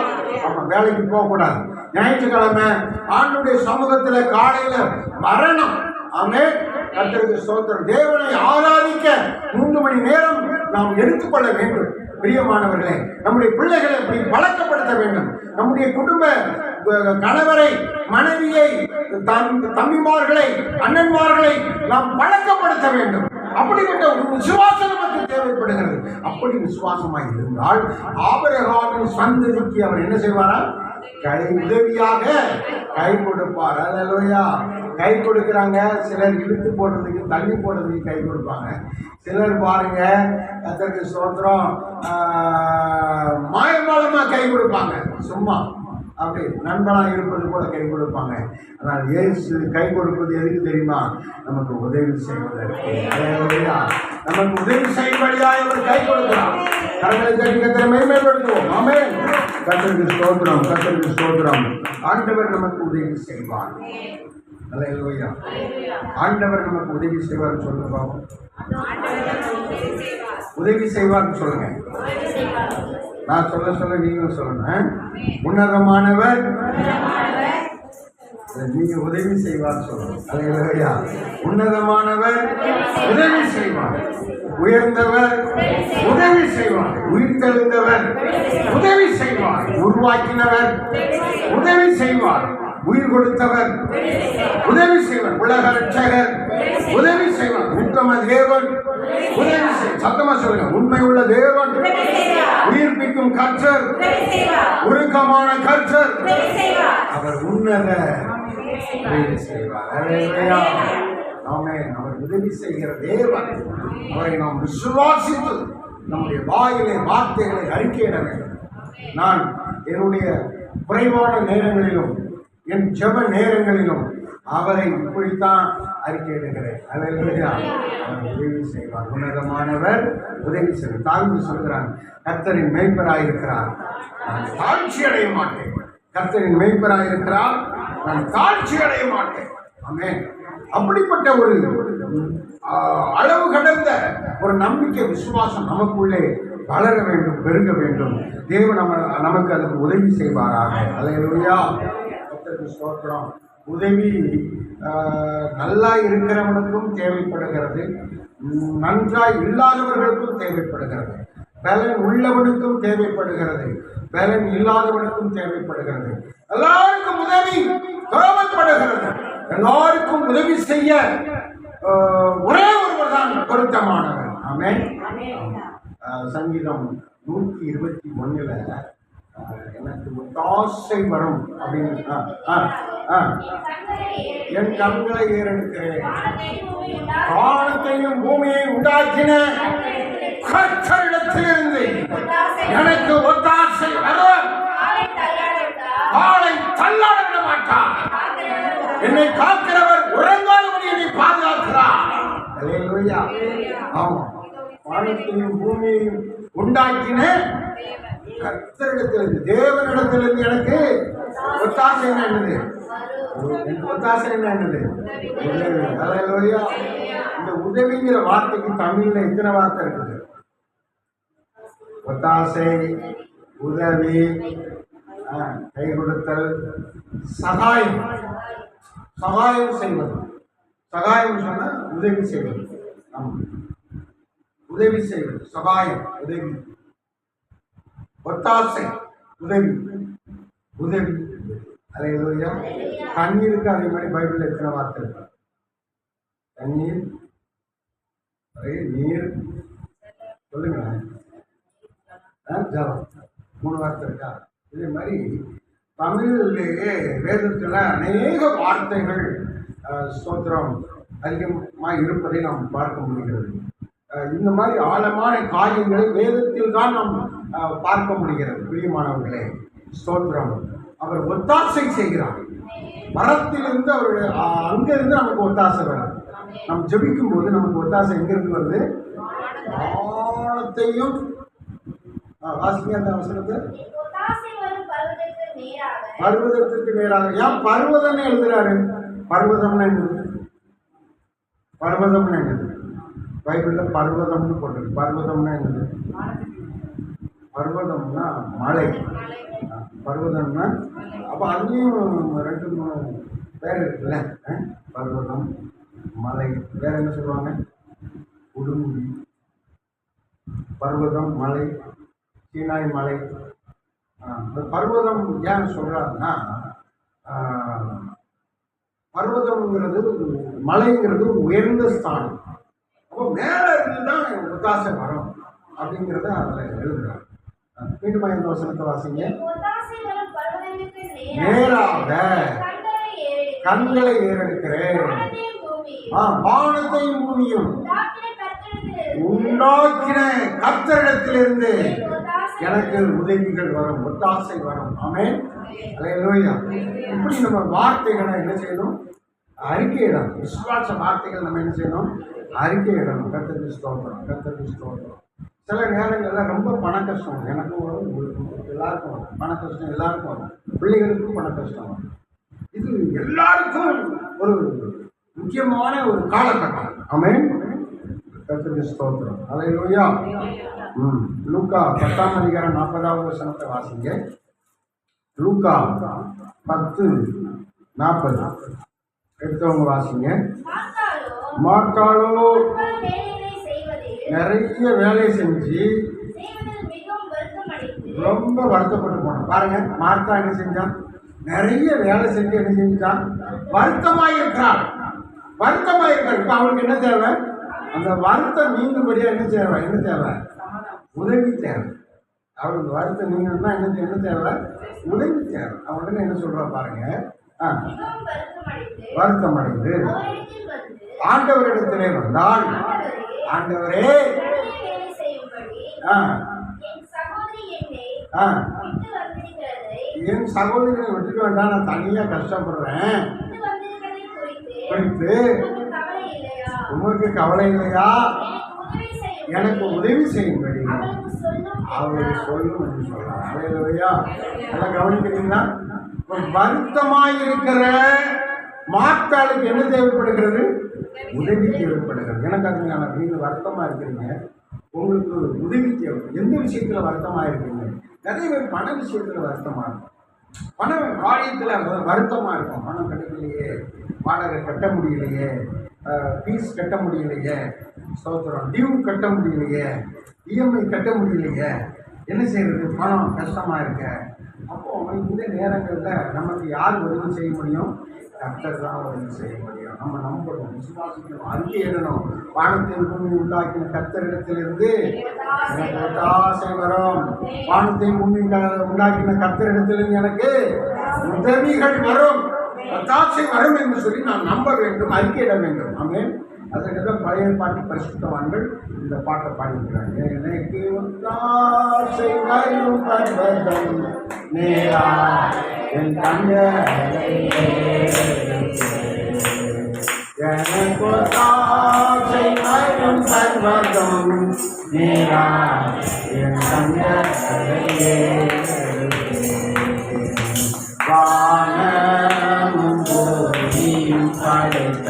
ஆமா, வேலைக்கு போக கூடாது. ஞாயிற்றுக்கிழமை ஆண்டுடைய சமூகத்துல காலையில வரணும். ஆமென். கர்த்தருக்கு ஸ்தோத்திரம். தேவனை ஆராதிக்க 3 மணி நேரம் நாம் எடுத்துக்கொள்ள வேண்டும். பிரியமானவர்களே, நம்முடைய பிள்ளைகளை அப்படி பழக்கப்படுத்த வேண்டும். நம்முடைய குடும்ப கணவரை, மனைவியை, தம்பிமார்களை, அண்ணன்மார்களை நாம் பழக்கப்படுத்த வேண்டும். அப்படிப்பட்ட ஒரு விசுவாசம் நமக்கு தேவைப்படுகிறது. அப்படி விசுவாசமாக இருந்தால் ஆபிரகாமின் சந்ததிக்கு அவர் என்ன செய்வாரா? உதவியாக கை கொடுப்பார். அல்லேலூயா. கை கொடுக்குறாங்க. சிலர் இழுத்து போடுறதுக்கு, தள்ளி போடுறதுக்கு கை கொடுப்பாங்க. சிலர் பாருங்க, கர்த்தருக்கு ஸ்தோத்திரம், மாயமாலமா கை கொடுப்பாங்க. சும்மா அப்படி நண்பனாக இருப்பது போல கை கொடுப்பாங்க. ஆனால் இயேசு கை கொடுப்பது எதுக்கு தெரியுமா? நமக்கு உதவி செய்வதற்கு. நமக்கு உதவி செய்யும்படியாக அவர் கை கொடுக்கிறார். கரங்களை தட்டி கர்த்தரை மகிமைப்படுத்துவோம். ஆமென். கர்த்தருக்கு ஸ்தோத்திரம், கர்த்தருக்கு ஸ்தோத்திரம். ஆண்டவர் நமக்கு உதவி செய்வார். அல்லேலூயா. ஆண்டவர் நமக்கு உதவி செய்வார். சொல்லுங்க பாப்போம். உதவி செய்வார்னு சொல்லுங்க. நான் சொல்ல சொல்ல நீங்களும் சொல்லணும். உன்னதமானவர் நீங்க உதவி செய்வார் சொல்லணும். அல்லேலூயா. உன்னதமானவர் உதவி செய்வார். உயர்ந்தவர் உதவி செய்வார். உயிர்த்தெழுந்தவர் உதவி செய்வார். உருவாக்கினவர் உதவி செய்வார். உயிர் கொடுத்தவர் உதவி செய்வார். உலக ரட்சகர் உதவி செய்வார். உத்தம தேவன் உதவி செய்வார். சத்தமா சொல்லுங்க. உண்மை உள்ள தேவன், உயிர்ப்பிக்கும் கர்த்தர், உருக்கமான கர்த்தர், அவர் உன்னத உதவி செய்வார். அல்லேலூயா. ஆமென். அவர் உதவி செய்கிற தேவன். அவரை நாம் விசுவாசித்து நம்முடைய வாயிலே வார்த்தைகளை அறிக்கையிட வேண்டும். நான் என்னுடைய குறைவான நேரங்களிலும் என் ஜெப நேரங்களிலும் அவரை இப்படித்தான் அறிக்கையிடுகிறேன். அல்லேலூயா. அவர் உதவி செய்வார். உன்னதமானவர் உதவி செய்வார். தாழ்ந்து சொல்கிறார், கர்த்தரின் மேய்ப்பராயிருக்கிறார், நான் தாழ்ச்சி அடைய மாட்டேன். கர்த்தரின் மேய்ப்பராயிருக்கிறார், நான் தாழ்ச்சி அடைய மாட்டேன். ஆமென். அப்படிப்பட்ட ஒரு அளவு கடந்த ஒரு நம்பிக்கை, விசுவாசம் நமக்குள்ளே வளர வேண்டும், பெருக வேண்டும். தேவன் நமக்கு அதுக்கு உதவி செய்வாராக. அல்லேலூயா. ஸ்தோத்திரம். உதவி நல்லா இருக்கிறவனுக்கும் தேவைப்படுகிறது, நன்றாய் இல்லாதவர்களுக்கும் தேவைப்படுகிறது, பலன் உள்ளவனுக்கும் தேவைப்படுகிறது, பலன் இல்லாதவனுக்கும் தேவைப்படுகிறது. எல்லாருக்கும் உதவி தேவைப்படுகிறது. எல்லாருக்கும் உதவி செய்ய ஒரே ஒருவர் தான் பொருத்தமானவர். ஆமென். சங்கீதம் 121 எனக்கு ஒத்தாசை வரும் அப்படின்னு என் கண்களை ஏறெடுக்கிறேன். வானத்தையும் பூமியை உண்டாக்கின கர்த்தரிடத்திலிருந்து எனக்கு ஒத்தாசை வரும். காலை தள்ளாட விட மாட்டார். என்னை காக்கிறவர் உறங்காதபடி என்னை பாதுகாக்கிறார். அல்லேலூயா. ஆமா, வானத்தையும் பூமியையும் உண்டாக்கின கர்த்தரிடத்திலிருந்து, தேவனிடத்திலிருந்து எனக்கு ஒத்தாசை என்னது? ஒத்தாசை என்னது? அல்லேலூயா. இந்த உதவிங்கிற வார்த்தைக்கு தமிழ்ல எத்தனை வார்த்தை இருக்குது? ஒத்தாசை, உதவி, கை கொடுத்தல், சகாயம். சகாயம் செய்வது. சகாயம் சொன்னா உதவி செய்வது. உதவி செய்வது, சகாயம், உதவி. ஒத்தாசை, உதவி, உதவி. அல்லேலூயா. தண்ணீருக்கு அதே மாதிரி பைபிள்ல எத்தனை வார்த்தை இருக்கு? தண்ணீர், நீர், சொல்லுங்க, ஜலம், 3 வார்த்தை இருக்கா? இதே மாதிரி தமிழிலேயே வேதத்தில் அநேக வார்த்தைகள் ஸ்தோத்திரம் அதிகமாக இருப்பதை நாம் பார்க்க முடிகிறது. இந்த மாதிரி ஆழமான காரியங்களை வேதத்தில் தான் நாம் பார்க்க முடிகிறது. பிரியமானவர்களே, ஸ்தோத்திரம். அவர் ஒத்தாசை செய்கிறார். மரத்திலிருந்து அவருடைய அங்கிருந்து நமக்கு ஒத்தாசை வரும். நம்ம ஜெபிக்கும் போது நமக்கு ஒத்தாசை எங்கிருந்து வருது? வானத்தையும் வாசிங்க அந்த அவசரத்தை. பர்வதத்திற்கு நேராக. ஏன் பர்வதம்னு எழுதுறாரு? பர்வதம்னா என்னது? பர்வதம்னா என்னது? பைபிள்ல பர்வதம்னு போட்டிருக்கு. பர்வதம்னா என்னது? பர்வதம்னா மலை. பர்வதம்னா அப்போ அதுலேயும் 2-3 பேர் இருக்குல்ல. பர்வதம், மலை, வேற என்ன சொல்லுவாங்க? உடுமுடி. பர்வதம், மலை, சீனாய் மலை. இந்த பர்வதம் ஏன் சொல்கிறாருன்னா, பர்வதம்ங்கிறது மலைங்கிறது உயர்ந்த ஸ்தானம். அப்போ மேலே இருந்து தான் ஒத்தாசை வரும் அப்படிங்கிறத அதில் எழுதுகிறார். மீண்டும் இந்த வசனத்தை வாசிங்க. நேராக கண்களை ஏறெடுக்கிறேன், வானத்தையும் பூமியும் உண்டாக்கின கர்த்தரிடத்திலிருந்து எனக்கு உதவிகள் வரும், ஒத்தாசை வரும். ஆமென். அல்லேலூயா. இப்படி நம்ம வார்த்தைகளை என்ன செய்யணும்? அறிக்கையிடணும். விசுவாச வார்த்தைகள் நம்ம என்ன செய்யணும்? அறிக்கையிடணும். கர்த்தருக்கு ஸ்தோத்திரம், கர்த்தருக்கு ஸ்தோத்திரம். சில நேரங்களில் ரொம்ப பண கஷ்டம் எனக்கும் வரும், எல்லாருக்கும் வரும். பண கஷ்டம் எல்லாருக்கும் வரும். பிள்ளைகளுக்கும் பண கஷ்டம் வரும். இது எல்லாருக்கும் ஒரு முக்கியமான ஒரு காலகட்டம். ஆமென். கர்த்தருக்கு ஸ்தோத்திரம். அல்லேலூயா. லூக்கா 10ஆம் அதிகாரம் 40வது வசனத்தை வாசிங்க. லூக்கா 10:40 எடுத்தவங்க வாசிங்க. மார்த்தாளோ நிறைய வேலை செஞ்சு ரொம்ப வருத்தப்பட்டு போனான். பாருங்க, மார்த்தா என்ன செஞ்சான்? நிறைய வேலை செஞ்சு என்ன செஞ்சான்? வருத்தமாயிருக்கிறான். வருத்தமாயிருக்கிறான். இப்போ அவனுக்கு என்ன தேவை? அந்த வருத்தம் நீங்கும்படியா என்ன தேவை? என்ன தேவை? உதவி தேவை. அவனுக்கு வருத்தம் நீங்கணும்னா என்ன தேவை? உதவி தேவை. அவனுக்கு என்ன சொல்றா பாருங்க. வருத்தம் அடைந்து ஆண்டவரிடத்திலே வந்தால், ஆண்டவரே என் சகோதரிகளை விட்டுட்டு வேண்டாம், நான் தனியாக கஷ்டப்படுறேன் குறித்து உமக்கு கவலை இல்லையா? எனக்கு உதவி செய்யும்படி அவருக்கு சொல்லும் என்று சொல்றாங்க. அல்லேலூயா. எல்லாம் கவனிக்கிறீங்களா? வருத்தமாயிருக்கிற மார்த்தாளுக்கு என்ன தேவைப்படுகிறது? உதவி தேவைப்படுகிறது. எனக்கு அதுங்க, நீங்கள் வருத்தமாக இருக்கிறீங்க, உங்களுக்கு உதவி தேவை. எந்த விஷயத்தில் வருத்தமாக இருக்கீங்க? நிறைய பேர் பண விஷயத்தில் வருத்தமாக இருக்கும். பண காரியத்தில் வருத்தமாக இருக்கும். பணம் கிடைக்கலையே, வாடகை கட்ட முடியலையே, ஃபீஸ் கட்ட முடியலையே, ஸ்தோத்திரம், டியூ கட்ட முடியலையே, இஎம்ஐ கட்ட முடியலையே, என்ன செய்கிறது? பணம் கஷ்டமாக இருக்க. அப்போது இந்த நேரங்களில் நமக்கு யார் உதவி செய்ய முடியும்? கர்த்தர் தான் உதவி செய்ய முடியும். நம்ம நம்பணும், விசுவாசிக்கணும், அறிக்கையிடணும். வானத்தின் பூமி உண்டாக்கின கர்த்தரிடத்திலிருந்து எனக்கு ஒத்தாசை வரும். வானத்தின் பூமி உண்டாக்கின கர்த்தரிடத்திலிருந்து எனக்கு உதவிகள் வரும், ஒத்தாசை வரும் என்று சொல்லி நான் நம்ப வேண்டும், அறிக்கையிட வேண்டும். ஆமென். அதற்குதான் பழைய பாட்டு பரிசுத்தவான்கள் இந்த பாட்டை பாடிக்கிறாங்க. எனக்கு ஒத்தாசை வரும் பர்வதம் நேரா என் கண்களை எனக்கு ஒத்தாசை வரும் பர்வதம் நேரா என் கண்களை வானமும் பூமியும் படைத்த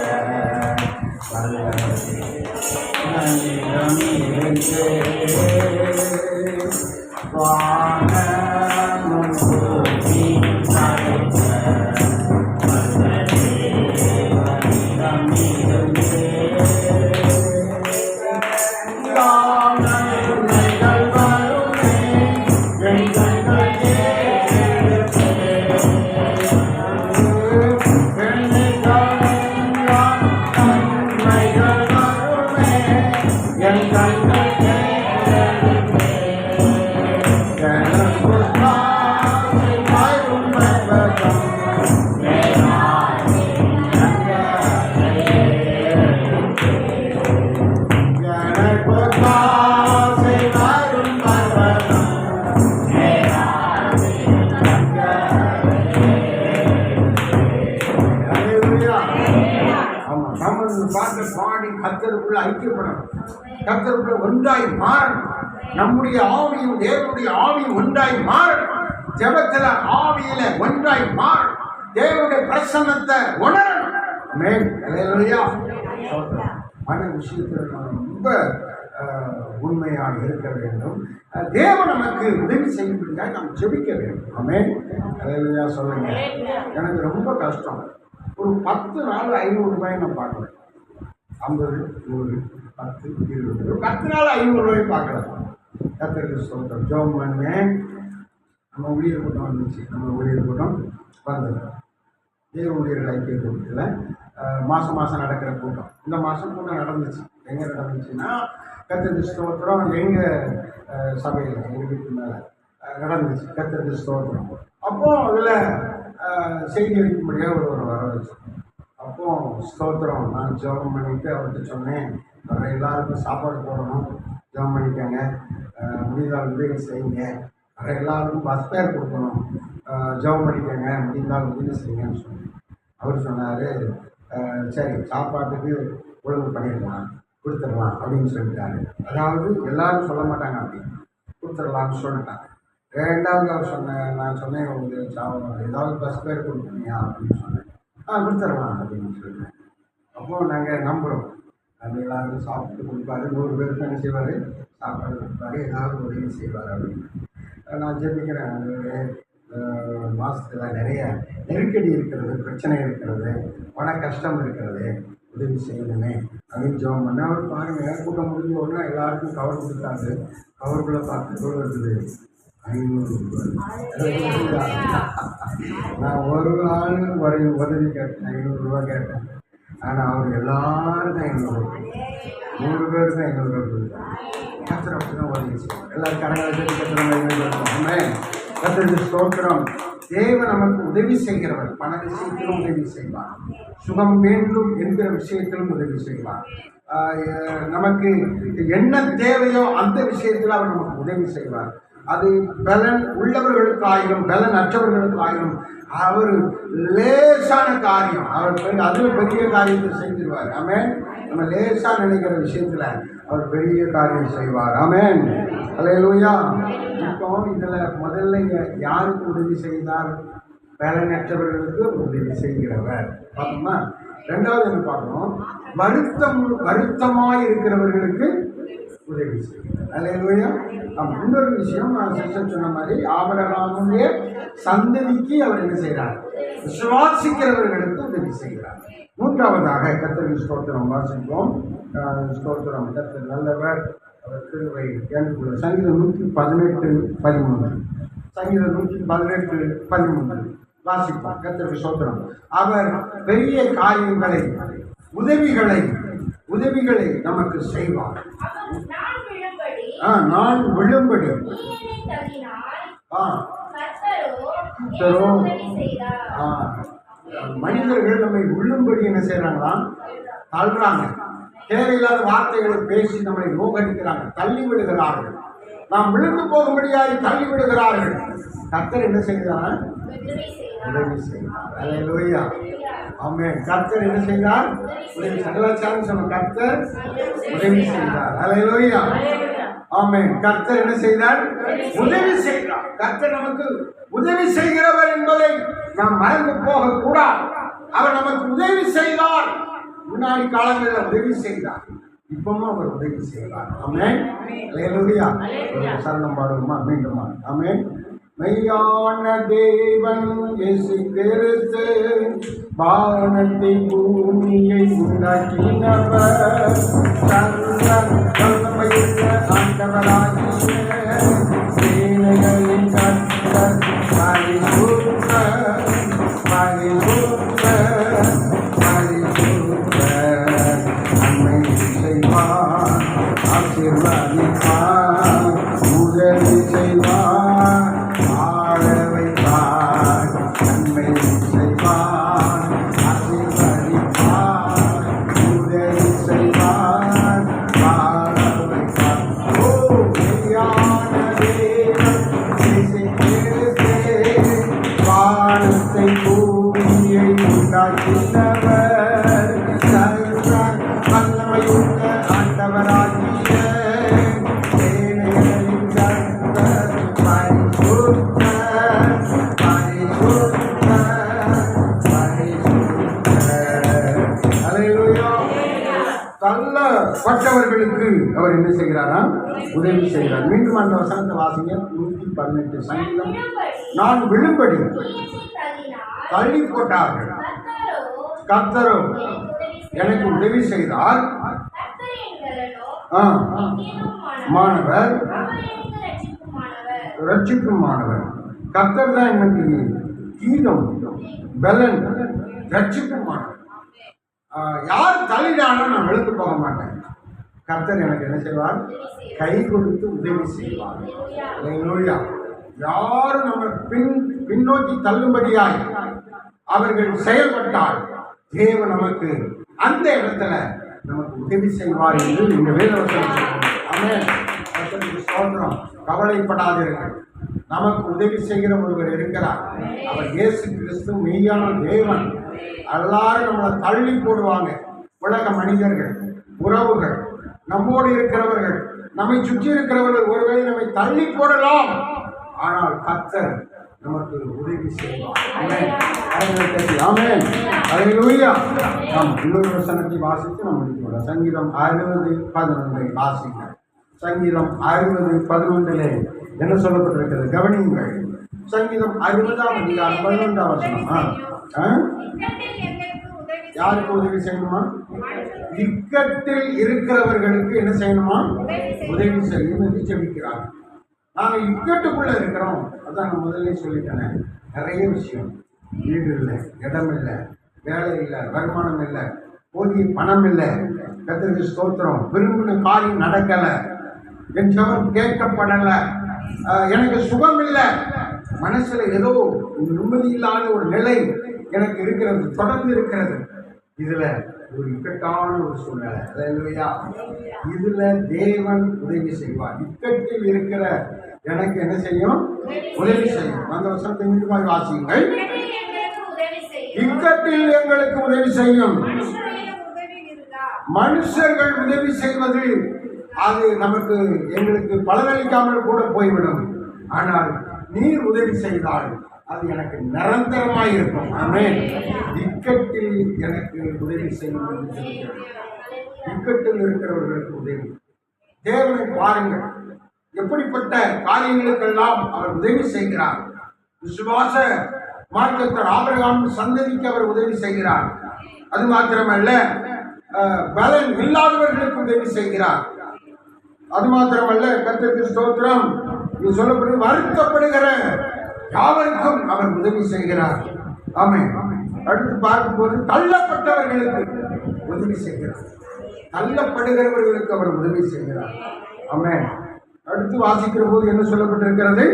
பாட்டு கர்த்தருக்குள்ள ஐக்கியப்படணும், கர்த்தருக்குள்ள ஒன்றாய் மாறணும். நம்முடைய ஆவியும் தேவனுடைய ஆவியும் ஒன்றாய் மாறணும். ஜெபத்துல ஆவியில ஒன்றாய் மாறணும். தேவனுடைய பிரசன்னத்தை உணரணும். ஆமென். அல்லேலூயா. மன விஷயத்தில் நாம் ரொம்ப உண்மையாக இருக்க வேண்டும். தேவன் நமக்கு உதவி செய்யும்படியாக நாம் ஜெபிக்க வேண்டும். ஆமென். அல்லேலூயா. சொல்லுங்க. எனக்கு ரொம்ப கஷ்டம். ஒரு 10 நாள் 500 ரூபாய் நான் பார்க்கல. 50, 100, 10, 20, ஒரு 10 நாள் 500 ரூபாய் பார்க்கலாம். கர்த்தருக்கு ஸ்தோத்திரம். ஜெபம் பண்ணேன். நம்ம ஊழியர் கூட்டம் வந்துச்சு. நம்ம ஊழியர் கூட்டம் வந்தது. தேவ ஊழியர்கள் ஐக்கிய கூட்டத்தில் மாதம் நடக்கிற கூட்டம். இந்த மாதம் கூட்டம் நடந்துச்சு. எங்கே நடந்துச்சுன்னா கர்த்தருக்கு ஸ்தோத்திரம் எங்கள் சபையில் எங்கள் வீட்டு மேலே நடந்துச்சு. கர்த்தருக்கு ஸ்தோத்திரம். அப்போது அதில் செய்தி அளிக்கும்படியாக ஒரு வர வச்சு. அப்போது ஸ்தோத்திரம் நான் ஜெபம் பண்ணிவிட்டு அவர்கிட்ட சொன்னேன், வர எல்லாருக்கும் சாப்பாடு போடணும், ஜெபம் பண்ணிக்கோங்க, முடிந்தால் உதவி செய்யுங்க, வர எல்லாருக்கும் பஸ் ஃபேர் கொடுக்கணும், ஜெபம் பண்ணிக்கோங்க, முடிந்தால் உதவி செய்யுங்கன்னு சொன்னேன். அவர் சொன்னார், சரி சாப்பாட்டுக்கு ஒழுங்கு பண்ணிடலாம், கொடுத்துடலாம் அப்படின்னு சொல்லிட்டாரு. அதாவது எல்லாரும் சொல்ல மாட்டாங்க, அப்படி கொடுத்துடலாம்னு சொல்லிட்டாங்க. ரெண்டாவது அவர் நான் சொன்னேன், உங்களுக்கு ஏதாவது பஸ் ஃபேர் கொடுக்கணுயா அப்படின்னு சொன்னேன். கொடுத்துடலாம் அப்படின்னு சொல்லிட்டேன். அப்போது நாங்கள் நம்புகிறோம், அது எல்லாருக்கும் சாப்பிட்டு கொடுப்பாரு, 100 பேருக்கு என்ன செய்வார், சாப்பாடு கொடுப்பாரு, ஏதாவது உதவி செய்வார் அப்படின்னு நான் ஜெபிக்கிறேன். மாதத்தில் நிறைய நெருக்கடி இருக்கிறது, பிரச்சனை இருக்கிறது, பண கஷ்டம் இருக்கிறது, உதவி செய்யணுமே அப்படின்னு ஜெபம் பண்ண. அவர் பாருங்கள், கூட்டம் முடிஞ்ச உடனே எல்லாருக்கும் கவர் கொடுத்தாரு. கவருக்குள்ளே பார்த்து கூட இருக்குது 500 ரூபாய். நான் ஒரு ஆள் உதவி கேட்டேன், 500 ரூபா கேட்டேன். ஆனால் அவர் எல்லாருக்கும் 500 ரூபாய், 100 பேருக்கும் 500 ரூபாய் கொடுத்தாரு. கர்த்தர் அப்படி தான் உதவி செய்வார். எல்லாரும் கடங்களை கட்டி கர்த்தருக்கு ஸ்தோத்திரம். தேவன் நமக்கு உதவி செய்கிறவர். பண விஷயத்திலும் உதவி செய்வார், சுகம் வேண்டும் என்கிற விஷயத்திலும் உதவி செய்வார். நமக்கு என்ன தேவையோ அந்த விஷயத்தில் அவர் நமக்கு உதவி செய்வார். அது பலன் உள்ளவர்களுக்காயிரும் பலன் அற்றவர்களுக்காயிரும் அவர் லேசான காரியம், அவர் அதில் பெரிய காரியத்தை செஞ்சிருவார். ஆமென். நம்ம லேசாக நினைக்கிற விஷயத்தில் அவர் பெரிய காரியம் செய்வார். ஆமென். அல்லேலூயா. இப்போ இதில் முதல்ல யாருக்கு உதவி செய்தார்? பலனற்றவர்களுக்கு உதவி செய்கிறவர் பார்த்தோம்னா. ரெண்டாவது என்ன பார்க்கணும், வருத்தமாக இருக்கிறவர்களுக்கு உதவி செய்கிறார். அல்லேலூயா. இன்னொரு விஷயம் நான் சொன்ன மாதிரி ஆபிரகாமுடைய சந்ததிக்கு அவர் என்ன செய்கிறார்? விசுவாசிக்கிறவர்களுக்கு உதவி செய்கிறார். மூன்றாவதாக கர்த்தருக்கு ஸ்தோத்திரம் வாசிப்போம். ஸ்தோத்திரம். கர்த்தர் நல்லவர், அவர் கிருபை ஏற்றுக்கொள்ள. சங்கீதம் 118:13. சங்கீதம் 118:13 வாசிப்போம். கர்த்தருக்கு ஸ்தோத்திரம். அவர் பெரிய காரியங்களை உதவிகளை நமக்கு செய்வார். நான் விழும்படி மனிதர்கள் நம்மை விழும்படி என்ன செய்யறாங்களாம்? தள்ளுறாங்க. தேவையில்லாத வார்த்தைகளை பேசி நம்மளை நோக்கடிக்கிறாங்க, தள்ளி விடுகிறார்கள். நாம் விழுந்து போகும்படியாய் தள்ளி விடுகிறார்கள். கர்த்தர் என்ன செய்கிறார்? உதவி செய்கிறார். அல்லேலூயா. ஆமென். கர்த்தர் என்ன செய்தார்? உதவி. சகலாச்சாரம் சொன்ன கர்த்தர் உதவி செய்தார். அல்லேலூயா. ஆமென். கர்த்தர் என்ன செய்தார்? உதவி செய்தார். கர்த்தர் நமக்கு உதவி செய்கிறவர் என்பதை நாம் மறந்து போகக்கூடாது. அவர் நமக்கு உதவி செய்தார். முன்னாடி காலங்களில் உதவி செய்தார், இப்பவும் அவர் உதவி செய்வார். ஆமென். அல்லேலூயா. சரணம் பாடுவோமா? மீண்டுமா? ஆமென். மெய்யான தேவன் இயேசு கிறிஸ்து வானத்தை பூமியை உண்டாக்கினவர், வல்லமையுள்ள ஆண்டவராகிய சேனைகளின் கர்த்தர் பரிசுத்தர், நன்மை செய்வார், ஆசீர்வதிப்பார், உதவி செய்வார், ஆள வைப்பார். நன்மை செய்வார், ஆசீர்வதிப்பார், உதவி செய்வார், ஆள வைப்பார். ஓ மெய்யான தேவன் இயேசு கிறிஸ்து வானத்தை பூமியை உண்டாக்கினவர், சர்வ வல்லமையுள்ள பட்டவர்களுக்கு அவர் என்ன செய்கிறாரா? உதவி செய்கிறார். மீண்டும் அந்த வசனத்தை வாசிங்க. 118 சங்கீதம். நான் விழும்படி தள்ளி போட்டார்கள், கர்த்தரோ எனக்கு உதவி செய்தார். மாணவர் ரட்சிப்புமானவர். கர்த்தர் தான் எனக்கு கீதம், பலன், ரட்சிப்புமானவர். யார் தள்ளினாலும் நான் விழுந்து போக மாட்டேன். கர்த்தர் எனக்கு என்ன செய்வார்? கை கொடுத்து உதவி செய்வார். அல்லேலூயா. யாரும் நம்ம பின்னோக்கி தள்ளும்படியாய் அவர்கள் செயல்பட்டால் தேவன் நமக்கு அந்த இடத்துல நமக்கு உதவி செய்வார் என்று இந்த வேதவசனம். ஆமென். ஸ்தோத்திரம். கவலைப்படாதீர்கள், நமக்கு உதவி செய்கிற ஒருவர் இருக்கிறார். அவர் இயேசு கிறிஸ்து, மெய்யான தேவன். எல்லாரும் நம்மளை தள்ளி போடுவாங்க. உலக மனிதர்கள், உறவுகள், நம்மோடு இருக்கிறவர்கள், நம்மை சுற்றி இருக்கிறவர்கள் ஒருவேளை நம்மை தள்ளி போடலாம். ஆனால் கர்த்தர் நமக்கு உதவி செய்வார். ஆமென். அல்லேலூயா. நாம் இன்னொரு வசனத்தை வாசித்து நம்ம முடிக்கிறோம். சங்கீதம் 60:11 வாசிக்க. சங்கீதம் 60:11 என்ன சொல்லப்பட்டிருக்கிறது? கவனியுங்கள். சங்கீதம் 60ஆம் அதிகாரம் 11ஆம் வசனம். யாருக்கு உதவி செய்யணுமா? இக்கட்டில் இருக்கிறவர்களுக்கு என்ன செய்யணுமா? உதவி செய்யும் என்று ஜெபிக்கிறார். நாங்கள் இக்கட்டுக்குள்ள இருக்கிறோம். அதான் நான் முதல்ல சொல்லிட்டேன். நிறைய விஷயம். வீடு இல்லை, இடம் இல்லை, வேலை இல்லை, வருமானம் இல்லை, போதிய பணம் இல்லை. கர்த்தருக்கு ஸ்தோத்திரம். விரும்பின காரியம் நடக்கலை, என் ஜெபம் கேட்கப்படலை, எனக்கு சுகம் இல்லை, மனசுல ஏதோ நிம்மதி இல்லாத ஒரு நிலை எனக்கு இருக்கிறது, தொடர்ந்து இருக்கிறது. இதுல ஒரு இக்கட்டான ஒரு சூழ்நிலை. அல்லேலூயா. இதுல தேவன் உதவி செய்வார். இக்கட்டில் இருக்கிற எனக்கு என்ன செய்யும்? உதவி செய்யும். அந்த வசனத்தை மீண்டுமாய் வாசியுங்கள். இக்கட்டில் எங்களுக்கு உதவி செய்யும். மனுஷர்கள் உதவி செய்வது அது நமக்கு எங்களுக்கு பலனளிக்காமல் கூட போய்விடும். ஆனால் நீர் உதவி செய்தால் அது எனக்கு நிரந்தரமாக இருக்கும். ஆமென். இக்கட்டில் எனக்கு உதவி செய்யும் என்று சொல்கிறார். இக்கட்டில் இருக்கிறவர்களுக்கு உதவி. தேவனை பாருங்கள், எப்படிப்பட்ட காரியங்களுக்கெல்லாம் அவர் உதவி செய்கிறார். விசுவாச மார்க்கத்தர் ஆபிரகாம் சந்ததிக்கு அவர் உதவி செய்கிறார். அது மாத்திரமல்ல, பலன் இல்லாதவர்களுக்கு உதவி செய்கிறார். அது மாத்திரமல்ல, கர்த்தருக்கு ஸ்தோத்திரம், இது சொல்லப்படும் வருத்தப்படுகிற யாவருக்கும் அவர் உதவி செய்கிறார். ஆமென். அடுத்து பார்க்கும்போது தள்ளப்பட்டவர்களுக்கு உதவி செய்கிறார். தள்ளப்படுகிறவர்களுக்கு அவர் உதவி செய்கிறார். ஆமென். அடுத்து வாசிக்கிற போது என்ன சொல்லப்பட்டிருக்கிறது?